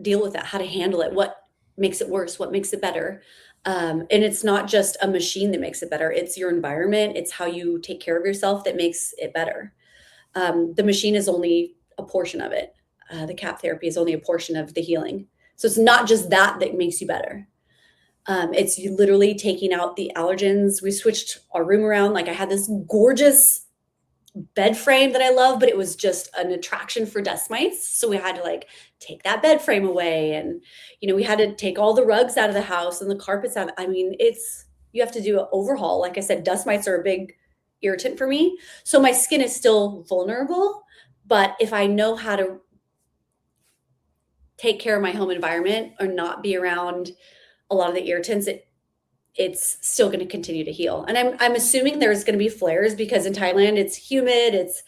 deal with that, how to handle it, what makes it worse, what makes it better. And it's not just a machine that makes it better. It's your environment. It's how you take care of yourself that makes it better. The machine is only a portion of it. The cap therapy is only a portion of the healing. So it's not just that makes you better. It's you literally taking out the allergens. We switched our room around. Like, I had this gorgeous bed frame that I love, but it was just an attraction for dust mites. So we had to like take that bed frame away. And, we had to take all the rugs out of the house and the carpets out. I mean, you have to do an overhaul. Like I said, dust mites are a big irritant for me. So my skin is still vulnerable, but if I know how to take care of my home environment or not be around a lot of the irritants, it's still going to continue to heal. And I'm assuming there's going to be flares, because in Thailand it's humid, it's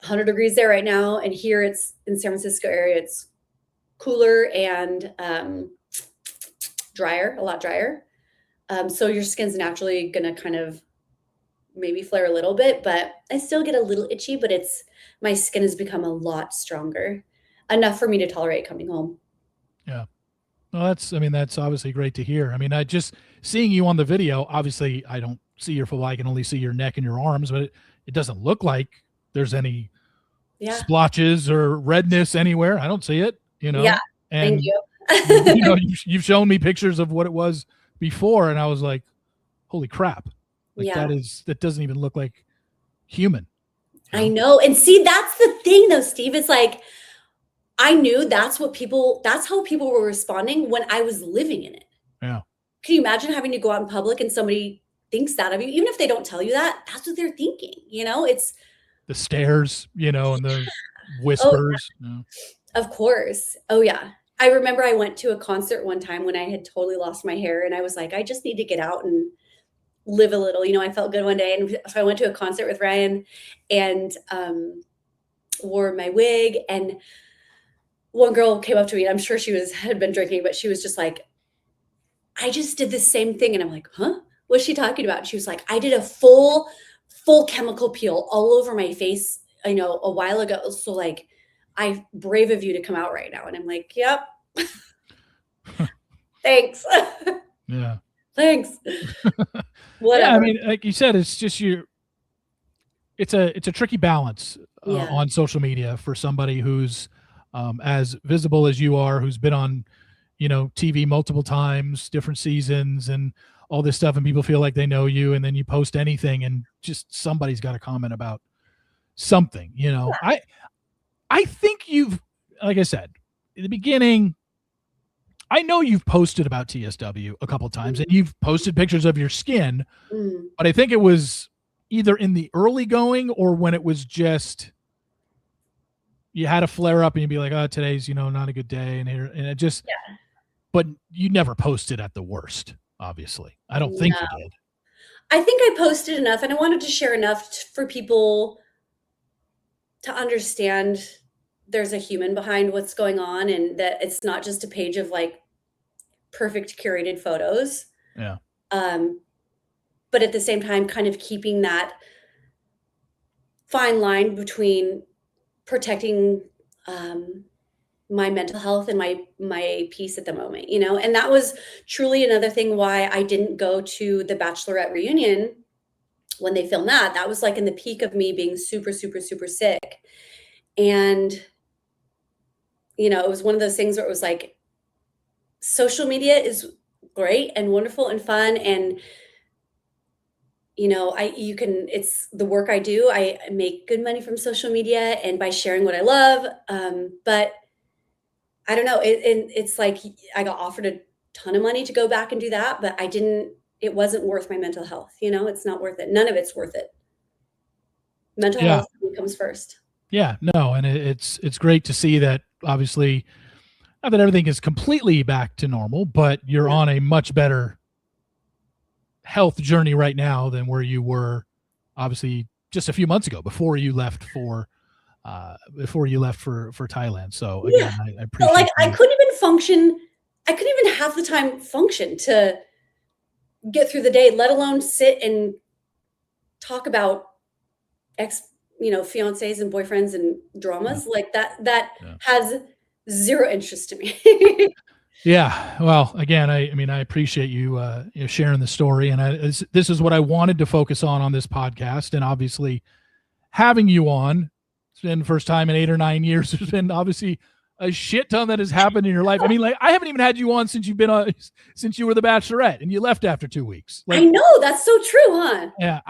100 degrees there right now, and here it's in San Francisco area, it's cooler and drier, a lot drier. So your skin's naturally going to kind of maybe flare a little bit, but I still get a little itchy, but my skin has become a lot stronger, enough for me to tolerate coming home. Yeah. Well, that's obviously great to hear. I mean, seeing you on the video, obviously I don't see your full body. I can only see your neck and your arms, but it doesn't look like there's any splotches or redness anywhere. I don't see it, Yeah. And thank you. You've shown me pictures of what it was before, and I was like, holy crap. Like, that doesn't even look like human. I know. And see, that's the thing though, Steve. It's like, I knew that's how people were responding when I was living in it. Yeah. Can you imagine having to go out in public and somebody thinks that of you? Even if they don't tell you that, that's what they're thinking. It's the stares, and the whispers. Of course. Oh yeah. I remember I went to a concert one time when I had totally lost my hair, and I was like, I just need to get out and live a little. I felt good one day. And so I went to a concert with Ryan and wore my wig, and one girl came up to me, and I'm sure she had been drinking, but she was just like, I just did the same thing. And I'm like, huh? What's she talking about? And she was like, I did a full chemical peel all over my face, a while ago. So like, I'm brave of you to come out right now. And I'm like, yep. Thanks. Yeah. Thanks. Yeah, I Whatever. mean, like you said, it's just it's a tricky balance Yeah. on social media for somebody who's as visible as you are, who's been on, TV multiple times, different seasons, and all this stuff, and people feel like they know you, and then you post anything, and just somebody's got to comment about something. I think you've, like I said in the beginning, I know you've posted about TSW a couple times, and you've posted pictures of your skin, Mm. but I think it was either in the early going or when it was just you had a flare up and you'd be like, oh, today's not a good day, and it just. Yeah. But you never posted at the worst. Obviously, I don't think you did. I think I posted enough, and I wanted to share enough for people to understand there's a human behind what's going on, and that it's not just a page of like perfect curated photos. Yeah. But at the same time, kind of keeping that fine line between protecting my mental health and my peace at the moment, and that was truly another thing why I didn't go to the Bachelorette reunion when they filmed that. That was like in the peak of me being super, super, super sick. And, it was one of those things where it was like, social media is great and wonderful and fun. And, it's the work I do. I make good money from social media and by sharing what I love. But I don't know. It's like I got offered a ton of money to go back and do that, but it wasn't worth my mental health. It's not worth it. None of it's worth it. Mental health comes first. Yeah, no. And it's great to see that, obviously, not that everything is completely back to normal, but you're on a much better health journey right now than where you were, obviously, just a few months ago before you left for Thailand. So again, I appreciate. But like I couldn't even function. I couldn't even half the time function to get through the day, let alone sit and talk about fiancés and boyfriends and dramas like that has zero interest to me. Yeah. Well, again, I appreciate you, sharing the story, and this is what I wanted to focus on this podcast, and obviously having you on. It's been the first time in 8 or 9 years. There's been obviously a shit ton that has happened in your life. I mean, like, I haven't even had you on since you were the Bachelorette, and you left after 2 weeks. Like, I know, that's so true, huh? Yeah.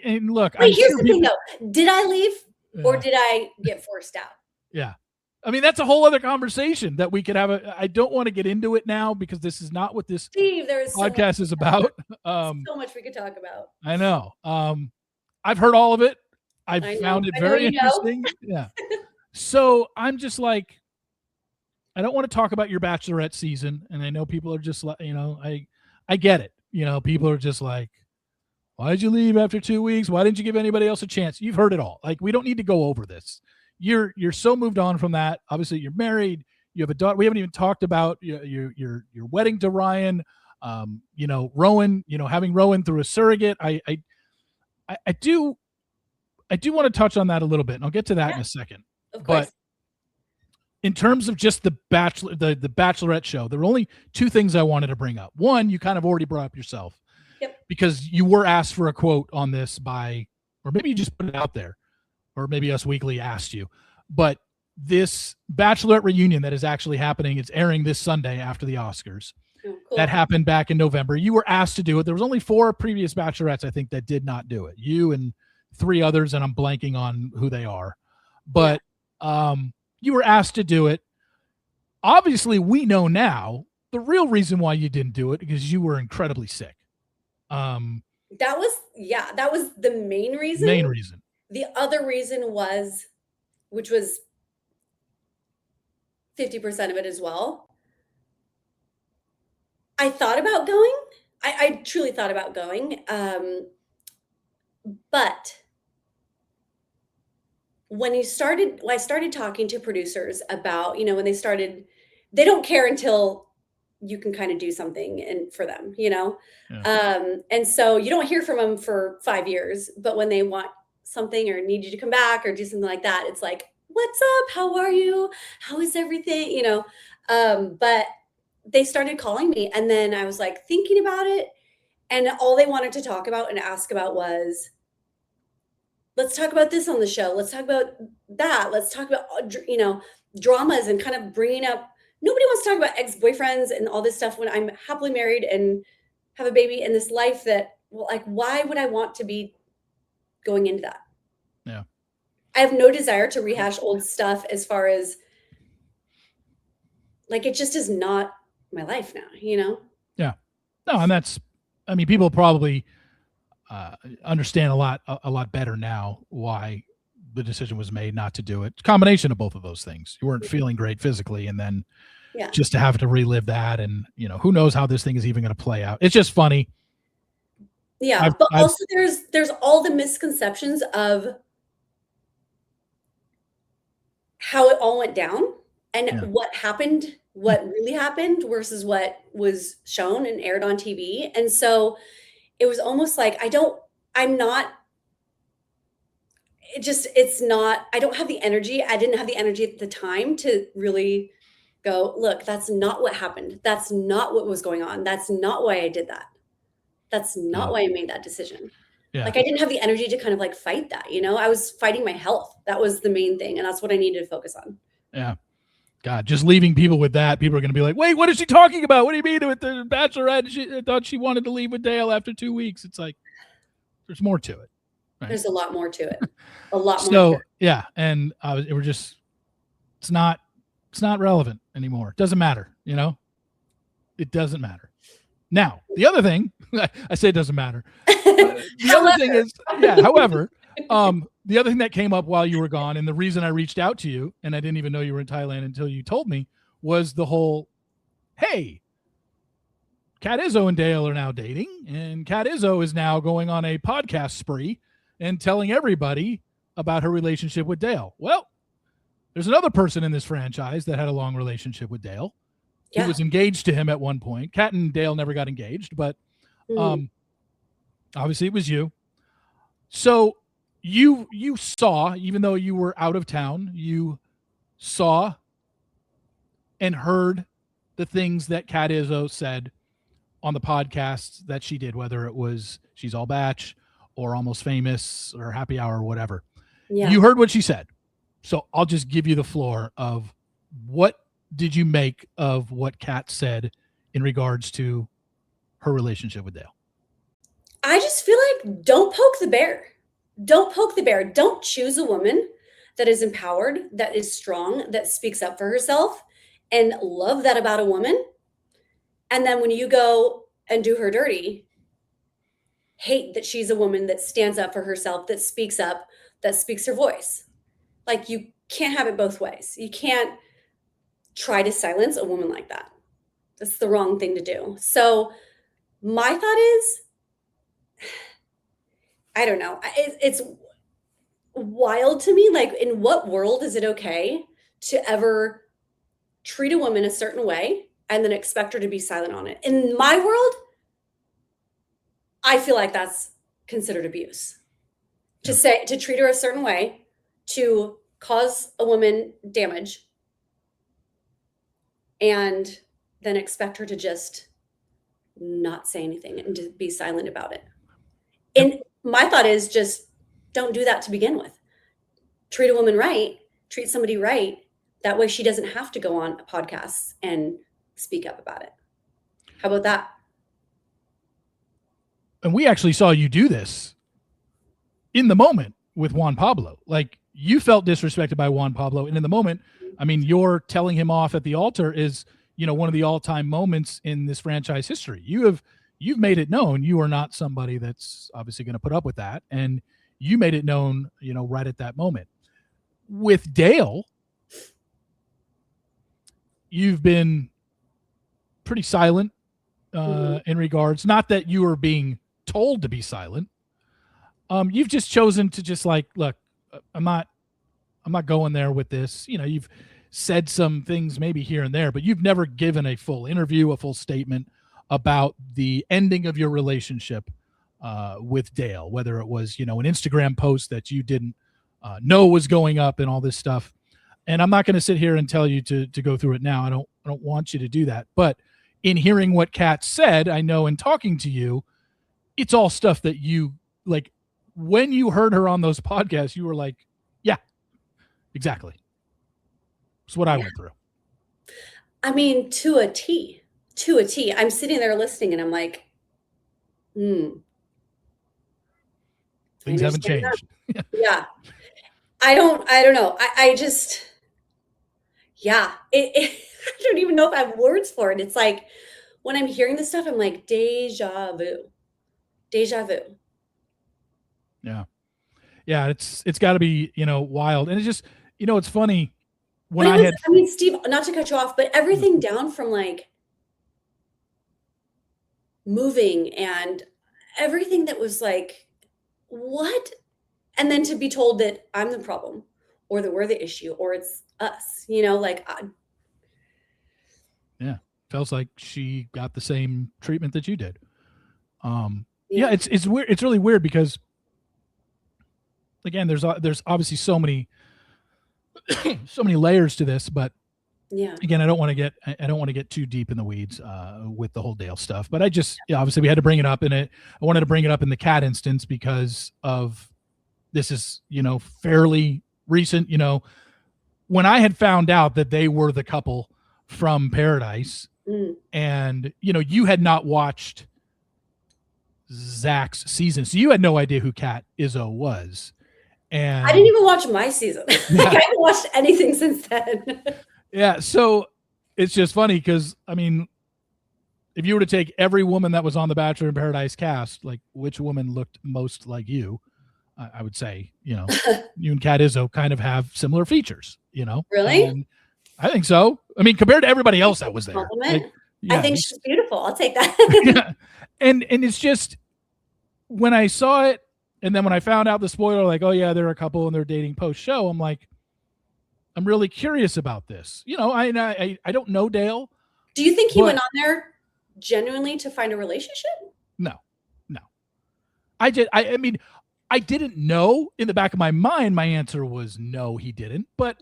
And look. Wait, here's the thing though. Did I leave or did I get forced out? Yeah. I mean, that's a whole other conversation that we could have. I don't want to get into it now because this is not what this podcast is about. So much we could talk about. I know. I've heard all of it. I've found it very interesting. Yeah. So I'm just like, I don't want to talk about your Bachelorette season. And I know people are just like, I get it. People are just like, why'd you leave after 2 weeks? Why didn't you give anybody else a chance? You've heard it all. Like, we don't need to go over this. You're so moved on from that. Obviously, you're married. You have a daughter. We haven't even talked about your wedding to Ryan. Rowan. Having Rowan through a surrogate. I do want to touch on that a little bit, and I'll get to that in a second. Of course. But in terms of just the Bachelorette show, there were only two things I wanted to bring up. One, you kind of already brought up yourself. Yep. Because you were asked for a quote on this or maybe you just put it out there, or maybe Us Weekly asked you. But this Bachelorette reunion that is actually happening, it's airing this Sunday after the Oscars. Oh, cool. That happened back in November. You were asked to do it. There was only 4 previous Bachelorettes, I think, that did not do it. You and 3 others, and I'm blanking on who they are. But you were asked to do it. Obviously, we know now the real reason why you didn't do it, because you were incredibly sick. That was the main reason. The other reason was, which was 50% of it as well, I thought about going. I truly thought about going. But when I started talking to producers about, when they don't care until you can kind of do something for them, Yeah. And so you don't hear from them for 5 years, but when they want something or need you to come back or do something like that, it's like, what's up? How are you? How is everything? But they started calling me, and then I was like thinking about it, and all they wanted to talk about and ask about was, let's talk about this on the show. Let's talk about that. Let's talk about, dramas, and kind of bringing up, nobody wants to talk about ex-boyfriends and all this stuff when I'm happily married and have a baby in this life that, well, like, why would I want to be going into that? Yeah. I have no desire to rehash old stuff, as far as, like, it just is not my life now, Yeah. No, and that's, I mean, people probably understand a lot better now why the decision was made not to do it. Combination of both of those things. You weren't feeling great physically, and then just to have to relive that, and who knows how this thing is even going to play out. It's just funny. Yeah, but also there's all the misconceptions of how it all went down, and what happened, what really happened versus what was shown and aired on TV. And so it was almost like, I don't have the energy. I didn't have the energy at the time to really go, look, that's not what happened. That's not what was going on. That's not why I did that. That's not why I made that decision. Yeah. Like, I didn't have the energy to kind of like fight that, I was fighting my health. That was the main thing. And that's what I needed to focus on. Yeah. God, just leaving people with that, people are going to be like, wait, what is she talking about? What do you mean with the Bachelorette? I thought she wanted to leave with Dale after 2 weeks. It's like, there's more to it. Right? There's a lot more to it. A lot more. So, yeah. And it's not relevant anymore. It doesn't matter. It doesn't matter. Now, the other thing, I say it doesn't matter. The other thing is, however, the other thing that came up while you were gone, and the reason I reached out to you, and I didn't even know you were in Thailand until you told me, was the whole, hey, Cat Izzo and Dale are now dating, and Cat Izzo is now going on a podcast spree and telling everybody about her relationship with Dale. Well, there's another person in this franchise that had a long relationship with Dale. He was engaged to him at one point. Cat and Dale never got engaged, but obviously it was you. So you saw, even though you were out of town, you saw and heard the things that Cat Izzo said on the podcasts that she did, whether it was She's All Batch or Almost Famous or Happy Hour or whatever. Yeah. You heard what she said. So I'll just give you the floor of what did you make of what Kat said in regards to her relationship with Dale? I just feel like, don't poke the bear. Don't poke the bear. Don't choose a woman that is empowered, that is strong, that speaks up for herself, and love that about a woman. And then when you go and do her dirty, hate that she's a woman that stands up for herself, that speaks up, that speaks her voice. Like, you can't have it both ways. You can't try to silence a woman like that. That's the wrong thing to do. So my thought is, I don't know. It's wild to me. Like, in what world is it okay to ever treat a woman a certain way and then expect her to be silent on it? In my world, I feel like that's considered abuse. To treat her a certain way, to cause a woman damage, and then expect her to just not say anything and to be silent about it. And my thought is, just don't do that to begin with. Treat a woman right, treat somebody right. That way she doesn't have to go on podcasts and speak up about it. How about that? And we actually saw you do this in the moment with Juan Pablo. Like, you felt disrespected by Juan Pablo. And in the moment, I mean, your telling him off at the altar is, one of the all-time moments in this franchise history. You've made it known you are not somebody that's obviously going to put up with that. And you made it known, right at that moment. With Dale, you've been pretty silent in regards, not that you were being told to be silent. You've just chosen to just like, look, I'm not going there with this. You've said some things maybe here and there, but you've never given a full interview, a full statement about the ending of your relationship with Dale, whether it was, an Instagram post that you didn't know was going up and all this stuff. And I'm not going to sit here and tell you to go through it now. I don't want you to do that, but in hearing what Kat said, I know in talking to you, it's all stuff that you like. When you heard her on those podcasts, you were like, yeah, exactly. It's what I went through. I mean, to a T. I'm sitting there listening and I'm like, things haven't changed. Yeah. I don't know. I just, yeah, I don't even know if I have words for it. It's like when I'm hearing this stuff, I'm like, deja vu. Yeah. It's got to be, wild. And it's just, it's funny when I mean, Steve, not to cut you off, but everything down from like moving and everything that was like, what? And then to be told that I'm the problem or that we're the issue or it's us, yeah, feels like she got the same treatment that you did. Yeah, it's weird. It's really weird because again, there's obviously so many layers to this, but yeah, again, I don't want to get too deep in the weeds with the whole Dale stuff, but obviously we had to bring it up I wanted to bring it up in the Kat instance because of this is, fairly recent, when I had found out that they were the couple from Paradise and, you had not watched Zach's season. So you had no idea who Kat Izzo was. And I didn't even watch my season. Yeah. I haven't watched anything since then. Yeah. So it's just funny because, I mean, if you were to take every woman that was on the Bachelor in Paradise cast, like which woman looked most like you, I would say, you and Kat Izzo kind of have similar features, Really? And I think so. I mean, compared to everybody else that was there. I think she's beautiful. I'll take that. Yeah. And it's just when I saw it, and then when I found out the spoiler, like, oh yeah, they're a couple and they're dating post show, I'm like, I'm really curious about this. I don't know Dale. Do you think he went on there genuinely to find a relationship? No. I mean, I didn't know. In the back of my mind, my answer was no, he didn't. But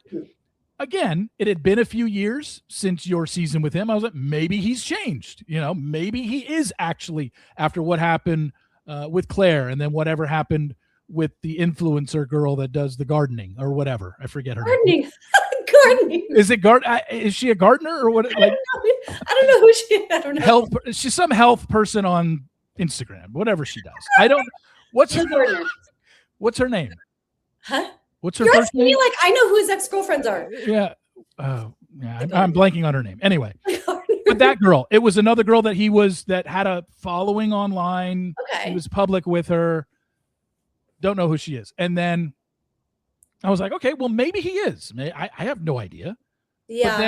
again, it had been a few years since your season with him. I was like, maybe he's changed. Maybe he is actually, after what happened with Clare and then whatever happened with the influencer girl that does the gardening or whatever. I forget her name. Gardening. Is it is she a gardener or what? I don't know who she is. I don't know. She's some health person on Instagram, whatever she does. I don't. What's her name? Huh? What's her first name? Like I know who his ex-girlfriends are. Yeah. Oh, yeah. I'm blanking on her name. Anyway, but that girl, it was another girl that had a following online. Okay. He was public with her. Don't know who she is. And then I was like, okay, well, maybe he is. I have no idea. Yeah. But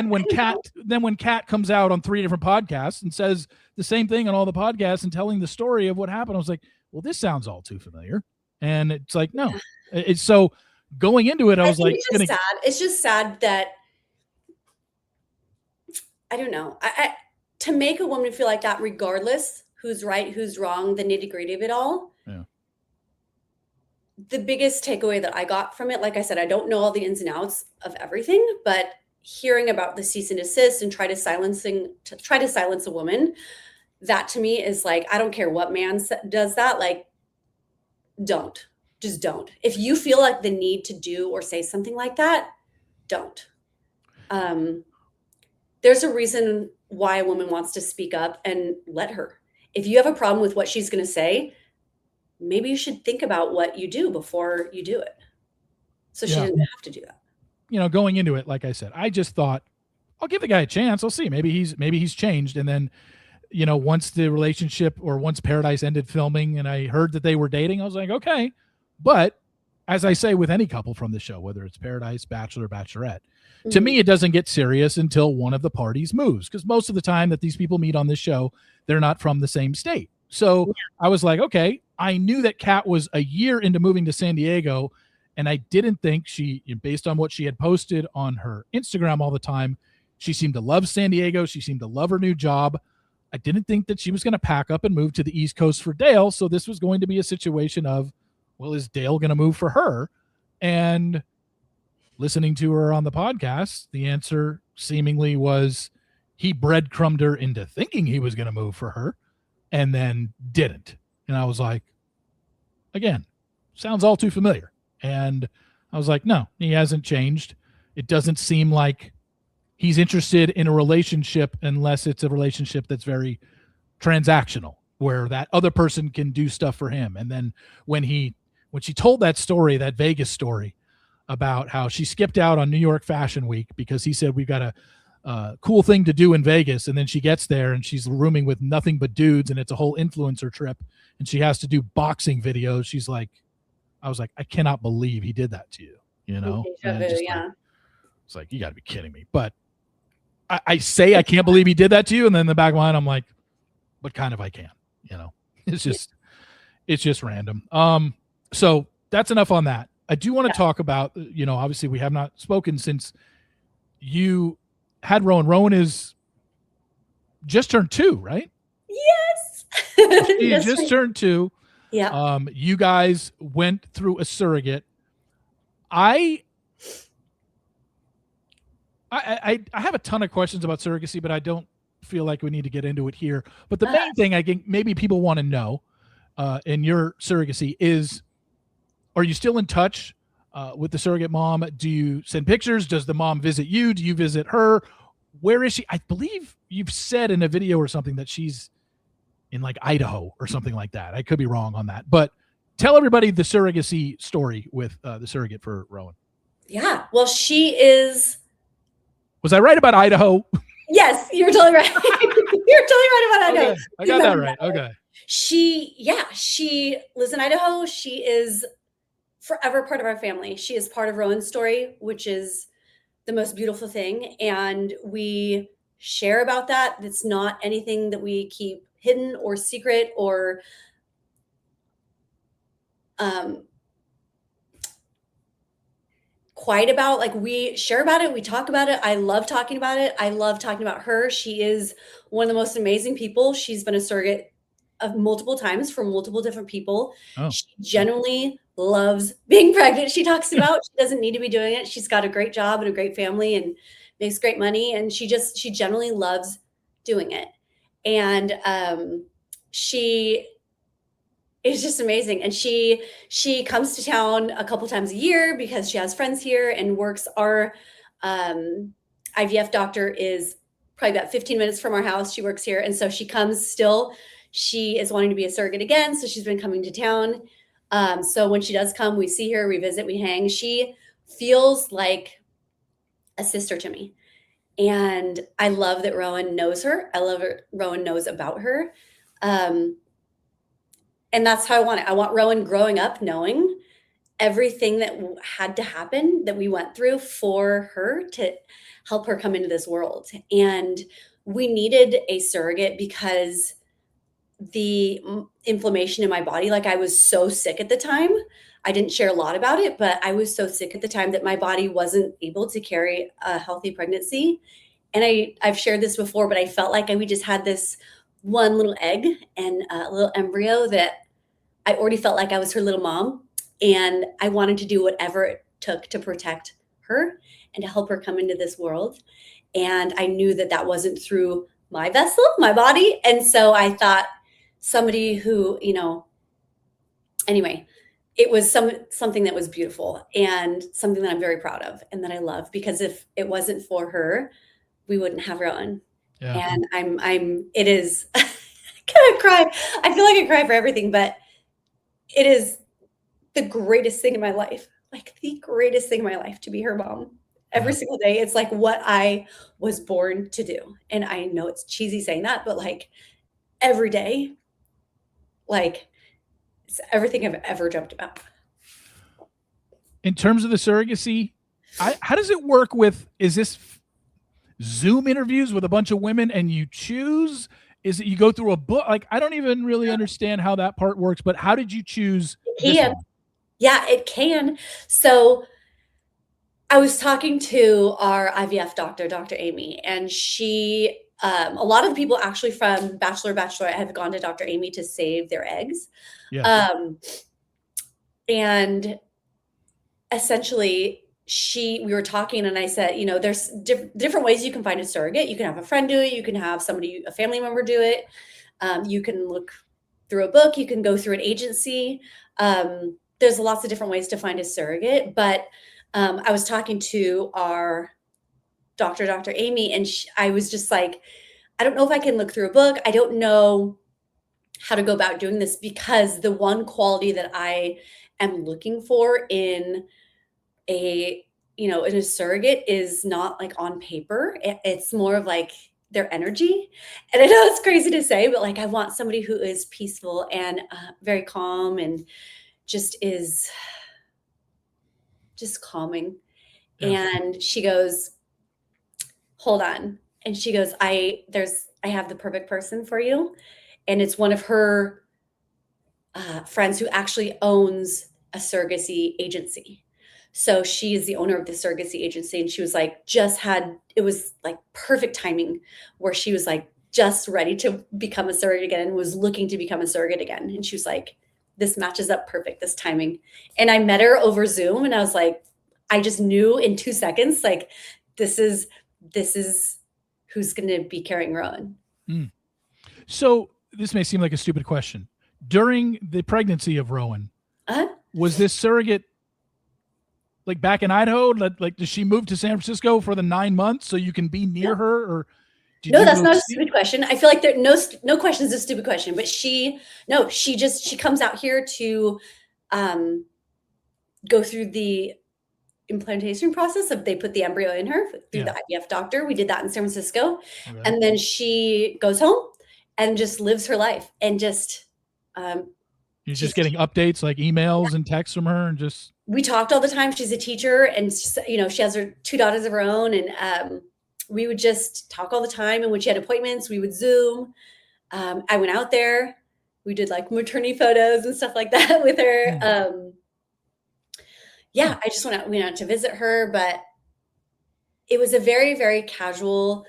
then when Kat comes out on 3 different podcasts and says the same thing on all the podcasts and telling the story of what happened, I was like, well, this sounds all too familiar. And it's like, no. It's so going into it, I was like, it's just sad that I don't know. To make a woman feel like that, regardless who's right, who's wrong, the nitty-gritty of it all. Yeah. The biggest takeaway that I got from it, like I said, I don't know all the ins and outs of everything, but hearing about the cease and desist and try to silence a woman, that to me is like, I don't care what man does that. Like, just don't. If you feel like the need to do or say something like that, don't. There's a reason why a woman wants to speak up, and let her. If you have a problem with what she's going to say, maybe you should think about what you do before you do it. So she didn't have to do that. Going into it, like I said, I just thought, I'll give the guy a chance. I'll see. Maybe he's changed. And then, once the relationship or once Paradise ended filming and I heard that they were dating, I was like, okay. But as I say with any couple from the show, whether it's Paradise, Bachelor, Bachelorette, to me, it doesn't get serious until one of the parties moves. Because most of the time that these people meet on this show, they're not from the same state. So I was like, okay, I knew that Kat was a year into moving to San Diego. And I didn't think based on what she had posted on her Instagram all the time, she seemed to love San Diego. She seemed to love her new job. I didn't think that she was going to pack up and move to the East Coast for Dale. So this was going to be a situation of, well, is Dale going to move for her? And listening to her on the podcast, the answer seemingly was, he breadcrumbed her into thinking he was going to move for her and then didn't. And I was like, again, sounds all too familiar. And I was like, no, he hasn't changed. It doesn't seem like he's interested in a relationship unless it's a relationship that's very transactional, where that other person can do stuff for him. And then when she told that story, that Vegas story about how she skipped out on New York Fashion Week because he said, we've got a cool thing to do in Vegas. And then she gets there and she's rooming with nothing but dudes, and it's a whole influencer trip, and she has to do boxing videos. She's like, I was like, I cannot believe he did that to you, you know? It's like, you got to be kidding me. But I say I can't believe he did that to you, and then in the back of my mind, I'm like, but kind of I can, you know? It's just random. So that's enough on that. I do want to talk about, you know, obviously we have not spoken since you had Rowan. Rowan is just turned 2, right? Yes. He just turned 2. Yeah. You guys went through a surrogate. I have a ton of questions about surrogacy, but I don't feel like we need to get into it here. But the main thing I think maybe people want to know in your surrogacy is, are you still in touch with the surrogate mom? Do you send pictures? Does the mom visit you? Do you visit her? Where is she? I believe you've said in a video or something that she's in like Idaho or something like that. I could be wrong on that, but tell everybody the surrogacy story with the surrogate for Rowan. Yeah. Well, she is. Was I right about Idaho? Yes, you're totally right. You're totally right about Idaho. Okay. I got that right. Okay. She lives in Idaho. She is forever part of our family. She is part of Rowan's story, which is the most beautiful thing. And we share about that. It's not anything that we keep hidden or secret or quiet about. Like, we share about it. We talk about it. I love talking about it. I love talking about her. She is one of the most amazing people. She's been a surrogate of multiple times for multiple different people. Oh. She genuinely loves being pregnant. She talks about she doesn't need to be doing it. She's got a great job and a great family and makes great money. And she generally loves doing it. And she is just amazing. And she comes to town a couple times a year because she has friends here and works. Our IVF doctor is probably about 15 minutes from our house. She works here. And so she comes still. She is wanting to be a surrogate again. So she's been coming to town. So when she does come, we see her, we visit, we hang. She feels like a sister to me. And I love that Rowan knows her. I love Rowan knows about her. And that's how I want it. I want Rowan growing up knowing everything that had to happen, that we went through for her to help her come into this world. And we needed a surrogate because the inflammation in my body, like, I was so sick at the time. I didn't share a lot about it, but I was so sick at the time that my body wasn't able to carry a healthy pregnancy. And I've shared this before, but I felt like we just had this one little egg and a little embryo that I already felt like I was her little mom. And I wanted to do whatever it took to protect her and to help her come into this world. And I knew that that wasn't through my vessel, my body. And so I thought somebody who, you know, anyway, it was something that was beautiful and something that I'm very proud of and that I love, because if it wasn't for her, we wouldn't have Rowan. Yeah. And it is, I kind of cry. I feel like I cry for everything, but it is the greatest thing in my life, like the greatest thing in my life, to be her mom every single day. It's like what I was born to do. And I know it's cheesy saying that, but like every day, like, it's everything I've ever dreamt about. In terms of the surrogacy, how does it work with, is this Zoom interviews with a bunch of women and you choose? Is it you go through a book? Like, I don't even really understand how that part works, but how did you choose this one? Yeah, it can. So I was talking to our IVF doctor, Dr. Amy, and she, a lot of the people actually from Bachelorette have gone to Dr. Amy to save their eggs. Yeah. And essentially we were talking and I said, there's different ways you can find a surrogate. You can have a friend do it. You can have a family member do it. You can look through a book. You can go through an agency. There's lots of different ways to find a surrogate. But I was talking to our doctor, Dr. Amy, and I was just like, I don't know if I can look through a book. I don't know how to go about doing this, because the one quality that I am looking for in a surrogate is not like on paper. It's more of like their energy. And I know it's crazy to say, but like, I want somebody who is peaceful and very calm and just is just calming. Yeah. And she goes, hold on. And she goes, I have the perfect person for you. And it's one of her friends who actually owns a surrogacy agency. So she is the owner of the surrogacy agency. And she was like, it was like perfect timing where she was like just ready to become a surrogate again and was looking to become a surrogate again. And she was like, this matches up perfect, this timing. And I met her over Zoom and I was like, I just knew in 2 seconds, like, this is who's going to be carrying Rowan. Mm. So this may seem like a stupid question. During the pregnancy of Rowan, was this surrogate like back in Idaho? Like, does she move to San Francisco for the 9 months so you can be near her? Or no, that's not a stupid question. I feel like there no question is a stupid question, but she comes out here to go through the implantation process of they put the embryo in her through the IVF doctor. We did that in San Francisco. Okay. And then she goes home and just lives her life and just you're just getting updates like emails and texts from her and just we talked all the time. She's a teacher and she has her 2 daughters of her own and we would just talk all the time. And when she had appointments, we would Zoom. I went out there. We did like maternity photos and stuff like that with her. I just went out to visit her, but it was a very, very casual,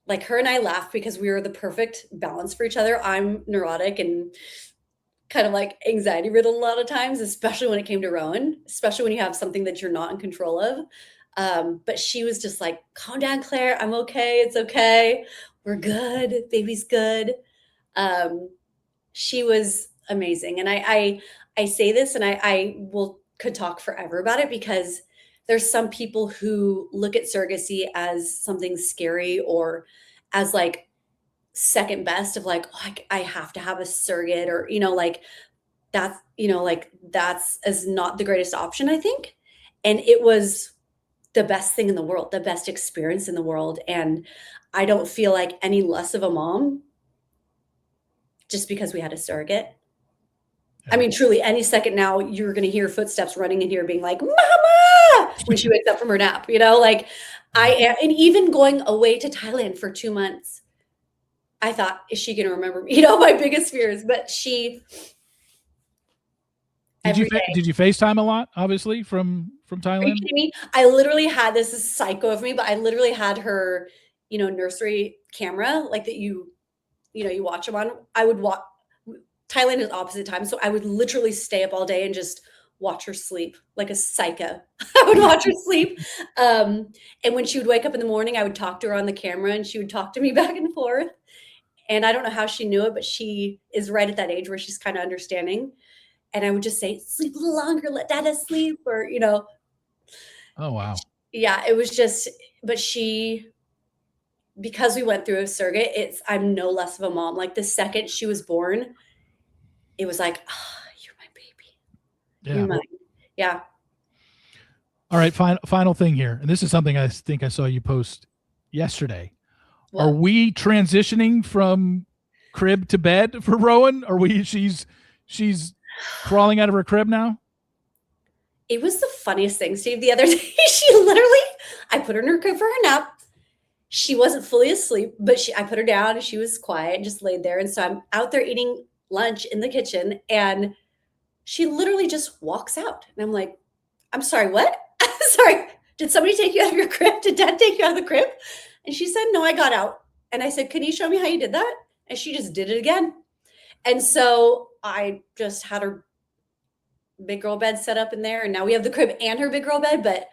like her and I laughed because we were the perfect balance for each other. I'm neurotic and kind of like anxiety riddled a lot of times, especially when it came to Rowan, especially when you have something that you're not in control of. But she was just like, calm down, Claire. I'm okay. It's okay. We're good. Baby's good. She was amazing. And I say this and I could talk forever about it because there's some people who look at surrogacy as something scary or as like second best of like, oh, I have to have a surrogate or, like that's, that's is not the greatest option, I think. And it was the best thing in the world, the best experience in the world. And I don't feel like any less of a mom just because we had a surrogate. I mean, truly, any second now, you're going to hear footsteps running in here being like, Mama, when she wakes up from her nap, like I am. And even going away to Thailand for 2 months, I thought, is she going to remember me? My biggest fears, but she. Did you FaceTime a lot, obviously, from Thailand? Are you kidding me? I literally had, this is psycho of me, but I literally had her, nursery camera, like that you watch them on. I would watch. Thailand is opposite time. So I would literally stay up all day and just watch her sleep like a psycho. I would watch her sleep. And when she would wake up in the morning, I would talk to her on the camera and she would talk to me back and forth. And I don't know how she knew it, but she is right at that age where she's kind of understanding. And I would just say, sleep a little longer, let Dada sleep, or, Oh, wow. Yeah, it was just, but because we went through a surrogate, I'm no less of a mom. Like the second she was born, it was like, you're my baby. Yeah. You're mine. Yeah. All right. Final thing here. And this is something I think I saw you post yesterday. What? Are we transitioning from crib to bed for Rowan? She's crawling out of her crib now? It was the funniest thing, Steve. The other day, I put her in her crib for her nap. She wasn't fully asleep, but I put her down and she was quiet and just laid there. And so I'm out there eating lunch in the kitchen and she literally just walks out. And I'm like, I'm sorry, what? Sorry, did somebody take you out of your crib? Did Dad take you out of the crib? And she said, no, I got out. And I said, can you show me how you did that? And she just did it again. And so I just had her big girl bed set up in there. And now we have the crib and her big girl bed, but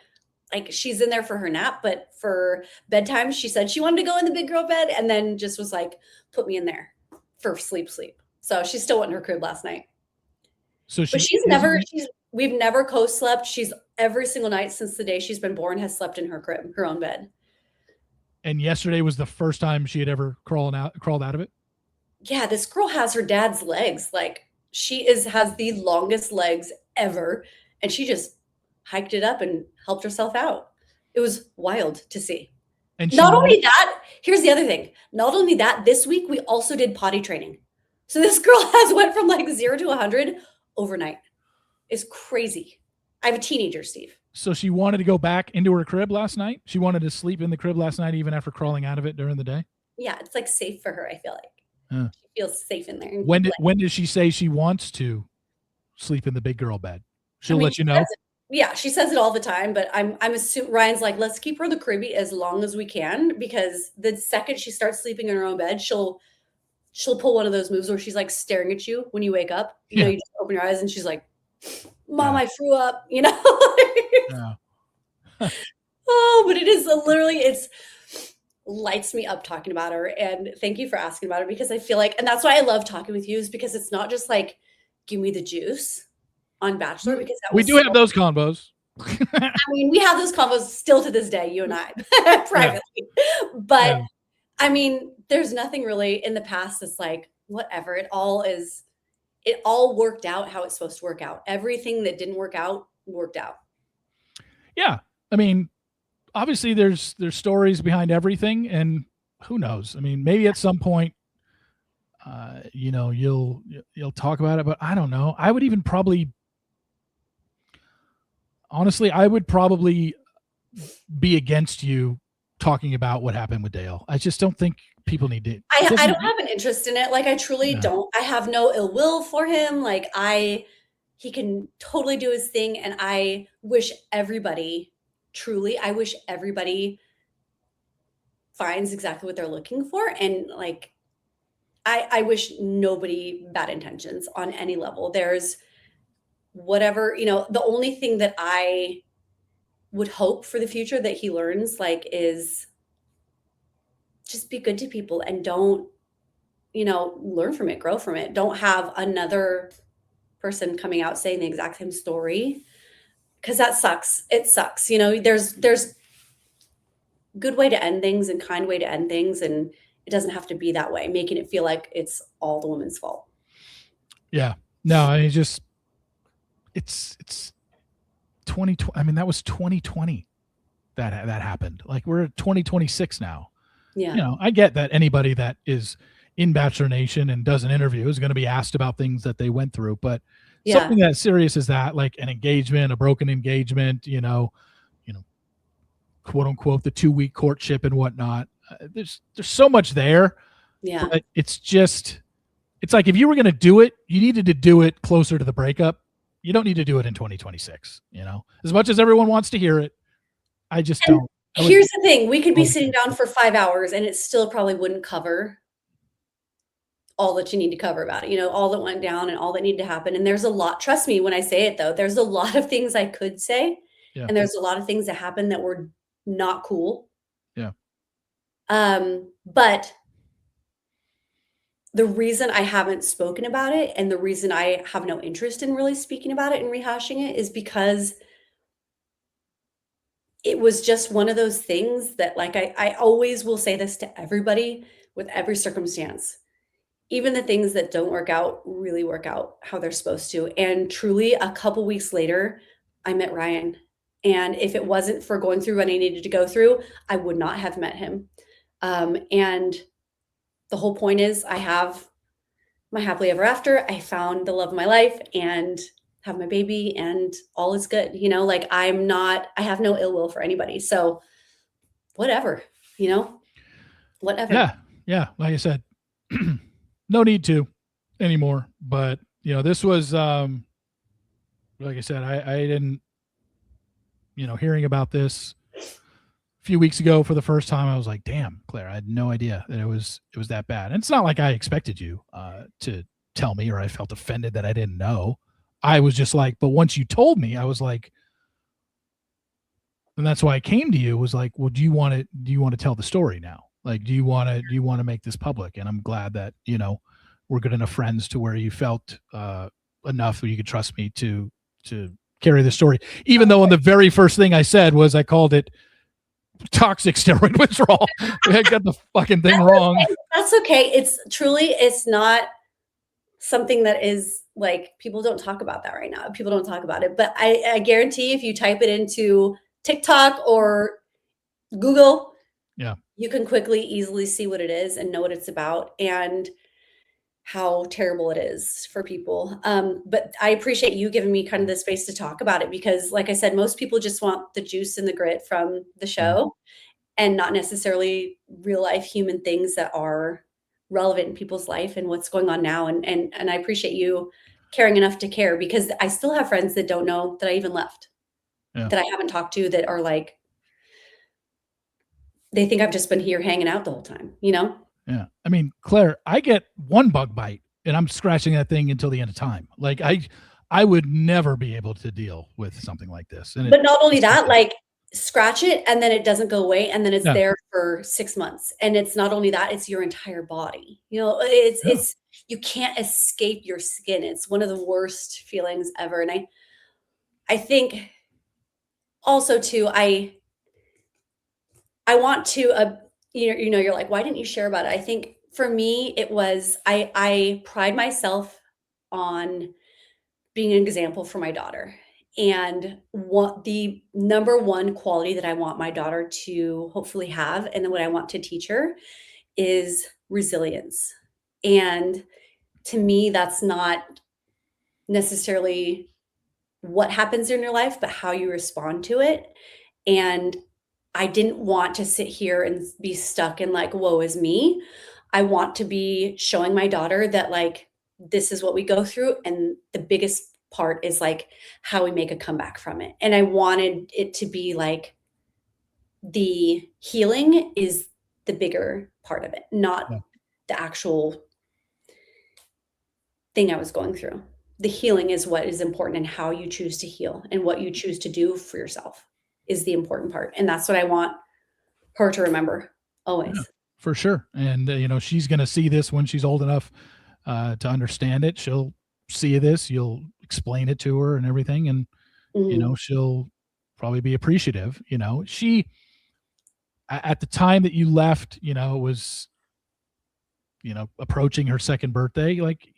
like she's in there for her nap, but for bedtime, she said she wanted to go in the big girl bed and then just was like, put me in there for sleep. So she still went in her crib last night. So But we've never co-slept. She's every single night since the day she's been born has slept in her crib, her own bed. And yesterday was the first time she had ever crawled out of it. Yeah, this girl has her dad's legs. Like has the longest legs ever. And she just hiked it up and helped herself out. It was wild to see. And not only that, here's the other thing. Not only that, this week we also did potty training. So this girl has went from like 0 to 100 overnight. It's crazy. I have a teenager, Steve. So she wanted to go back into her crib last night? She wanted to sleep in the crib last night even after crawling out of it during the day? Yeah, it's like safe for her, I feel like. She feels safe in there. When does she say she wants to sleep in the big girl bed? She'll let you know? Yeah, she says it all the time, but I'm assuming Ryan's like, let's keep her the cribby as long as we can, because the second she starts sleeping in her own bed, she'll pull one of those moves where she's like staring at you when you wake up. You know, you just open your eyes and she's like, Mom, I threw up, you know? Oh, but it is literally, it's lights me up talking about her. And thank you for asking about her, because I feel like, and that's why I love talking with you, is because it's not just like, give me the juice on Bachelor, because we do have those combos. I mean, we have those combos still to this day, you and I, privately. But I mean, there's nothing really in the past that's like, whatever. It all worked out how it's supposed to work out. Everything that didn't work out worked out. Yeah. I mean, obviously there's stories behind everything, and who knows? I mean, maybe at some point, you know, you'll talk about it, but I don't know. I would even probably, honestly, I would probably be against you talking about what happened with Dale. I just don't think people need to. I don't have an interest in it. Like, I truly don't. I have no ill will for him. Like, he can totally do his thing. And I wish everybody, truly, finds exactly what they're looking for. And like, I wish nobody bad intentions on any level. There's whatever, you know, the only thing that I would hope for the future that he learns, like, is just be good to people and don't, you know, learn from it, grow from it. Don't have another person coming out saying the exact same story, because that sucks. It sucks. You know, there's good way to end things and kind way to end things, and it doesn't have to be that way, making it feel like it's all the woman's fault. Yeah. No, I mean, just it's 2020. I mean, that was 2020 that happened. Like, we're at 2026 now. Yeah. You know, I get that anybody that is in Bachelor Nation and does an interview is going to be asked about things that they went through, but something that serious as that, like an engagement, a broken engagement, you know, quote unquote, the 2-week courtship and whatnot. There's so much there. Yeah. But it's like, if you were going to do it, you needed to do it closer to the breakup. You don't need to do it in 2026, you know, as much as everyone wants to hear it. I just don't. Here's the thing. We could be sitting down for 5 hours and it still probably wouldn't cover all that you need to cover about it. You know, all that went down and all that needed to happen. And there's a lot, trust me when I say it though, there's a lot of things I could say. Yeah. And there's a lot of things that happened that were not cool. Yeah. But the reason I haven't spoken about it, and the reason I have no interest in really speaking about it and rehashing it, is because it was just one of those things that, like, I always will say this to everybody with every circumstance. Even the things that don't work out really work out how they're supposed to. And truly, a couple weeks later, I met Ryan. And if it wasn't for going through what I needed to go through, I would not have met him. And the whole point is, I have my happily ever after. I found the love of my life and have my baby, and all is good. You know, like, I have no ill will for anybody. So whatever, you know, whatever. Yeah. Yeah. Like I said, no need to anymore. But, you know, this was, like I said, I didn't, you know, hearing about this a few weeks ago for the first time, I was like, damn, Claire, I had no idea that it was that bad. And it's not like I expected you to tell me, or I felt offended that I didn't know. I was just like, but once you told me, I was like, and that's why I came to you, was like, well, do you want to tell the story now? Like, do you want to make this public? And I'm glad that, we're good enough friends to where you felt enough that you could trust me to carry the story. Even though in the very first thing I said was I called it toxic steroid withdrawal. I got the fucking thing wrong. Okay. That's okay. It's not something that is like, people don't talk about that right now. People don't talk about it, but I guarantee if you type it into TikTok or Google, yeah, you can easily see what it is and know what it's about and how terrible it is for people. But I appreciate you giving me kind of the space to talk about it, because like I said, most people just want the juice and the grit from the show and not necessarily real life human things that are relevant in people's life and what's going on now. And I appreciate you caring enough to care, because I still have friends that don't know that I even left, that I haven't talked to, that are like, they think I've just been here hanging out the whole time, Yeah. I mean, Claire, I get one bug bite and I'm scratching that thing until the end of time. Like I would never be able to deal with something like this. But not only that, like, scratch it and then it doesn't go away and then it's there for 6 months. And it's not only that, it's your entire body. It's you can't escape your skin. It's one of the worst feelings ever. And I think also too, I want to you're like, why didn't you share about it? I think for me, it was, I pride myself on being an example for my daughter. And what the number one quality that I want my daughter to hopefully have, and then what I want to teach her, is resilience. And to me, that's not necessarily what happens in your life, but how you respond to it. And I didn't want to sit here and be stuck in like, woe is me. I want to be showing my daughter that like, this is what we go through. And the biggest part is like how we make a comeback from it. And I wanted it to be like, the healing is the bigger part of it, not the actual thing I was going through. The healing is what is important, and how you choose to heal and what you choose to do for yourself is the important part. And that's what I want her to remember always. Yeah, for sure. And, she's going to see this when she's old enough to understand it. She'll see this, you'll explain it to her and everything. And, she'll probably be appreciative. She, at the time that you left, was, approaching her second birthday. Like,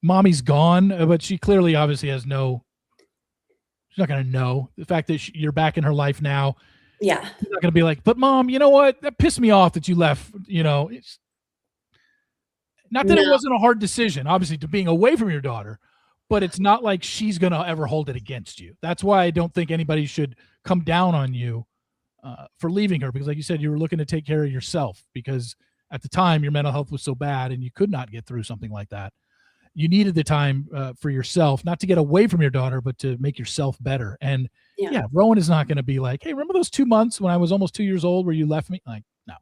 mommy's gone, but she clearly obviously has she's not going to know the fact that you're back in her life now. Yeah. She's not going to be like, but mom, you know what? That pissed me off that you left, it's not that it wasn't a hard decision, obviously, to being away from your daughter, but it's not like she's going to ever hold it against you. That's why I don't think anybody should come down on you for leaving her, because like you said, you were looking to take care of yourself, because at the time your mental health was so bad and you could not get through something like that. You needed the time for yourself, not to get away from your daughter, but to make yourself better. And Rowan is not going to be like, hey, remember those 2 months when I was almost 2 years old where you left me? Like, no.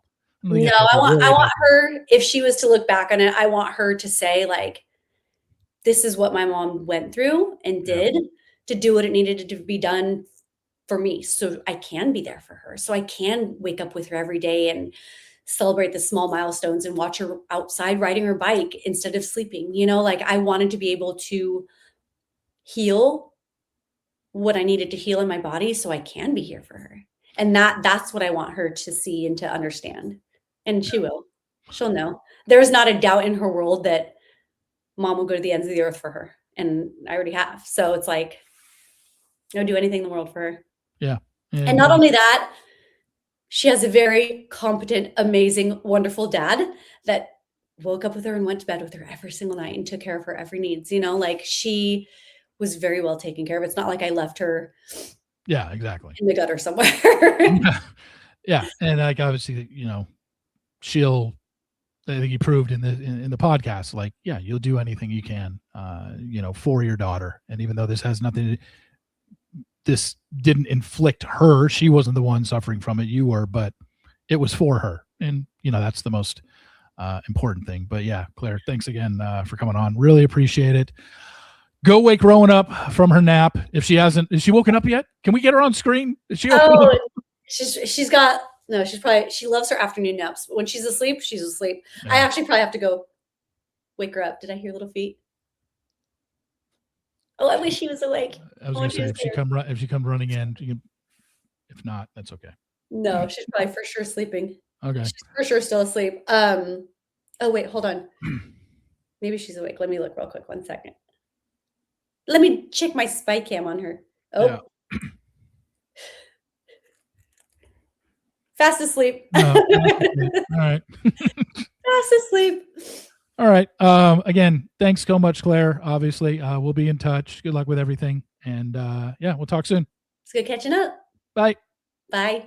I want her, if she was to look back on it, I want her to say like, this is what my mom went through and did to do what it needed to be done for me. So I can be there for her. So I can wake up with her every day and celebrate the small milestones and watch her outside riding her bike instead of sleeping. Like I wanted to be able to heal what I needed to heal in my body so I can be here for her. And that's what I want her to see and to understand. And she will. She'll know. There is not a doubt in her world that mom will go to the ends of the earth for her. And I already have. So it's like, I'll do anything in the world for her. Yeah. And not only that, she has a very competent, amazing, wonderful dad that woke up with her and went to bed with her every single night and took care of her every needs. Like she was very well taken care of. It's not like I left her. Yeah, exactly. In the gutter somewhere. Yeah. And like, obviously, I think you proved in the podcast, like, yeah, you'll do anything you can, for your daughter. And even though this has nothing to, this didn't inflict her, she wasn't the one suffering from it, you were, but it was for her. And, that's the most important thing. But yeah, Claire, thanks again for coming on. Really appreciate it. Go wake Rowan up from her nap. If she hasn't, is she woken up yet? Can we get her on screen? Is she? Oh, she's got, no, she loves her afternoon naps. When she's asleep, she's asleep. Yeah. I actually probably have to go wake her up. Did I hear little feet? Oh, I wish she was awake. I was going to say, if she come running in, if not, that's okay. No, she's probably for sure sleeping. Okay. She's for sure still asleep. Oh, wait, hold on. Maybe she's awake. Let me look real quick. 1 second. Let me check my spy cam on her. Oh. Yeah. Fast asleep. No, all right. Fast asleep. All right. Again, thanks so much, Claire. Obviously, we'll be in touch. Good luck with everything. And yeah, we'll talk soon. It's good catching up. Bye. Bye.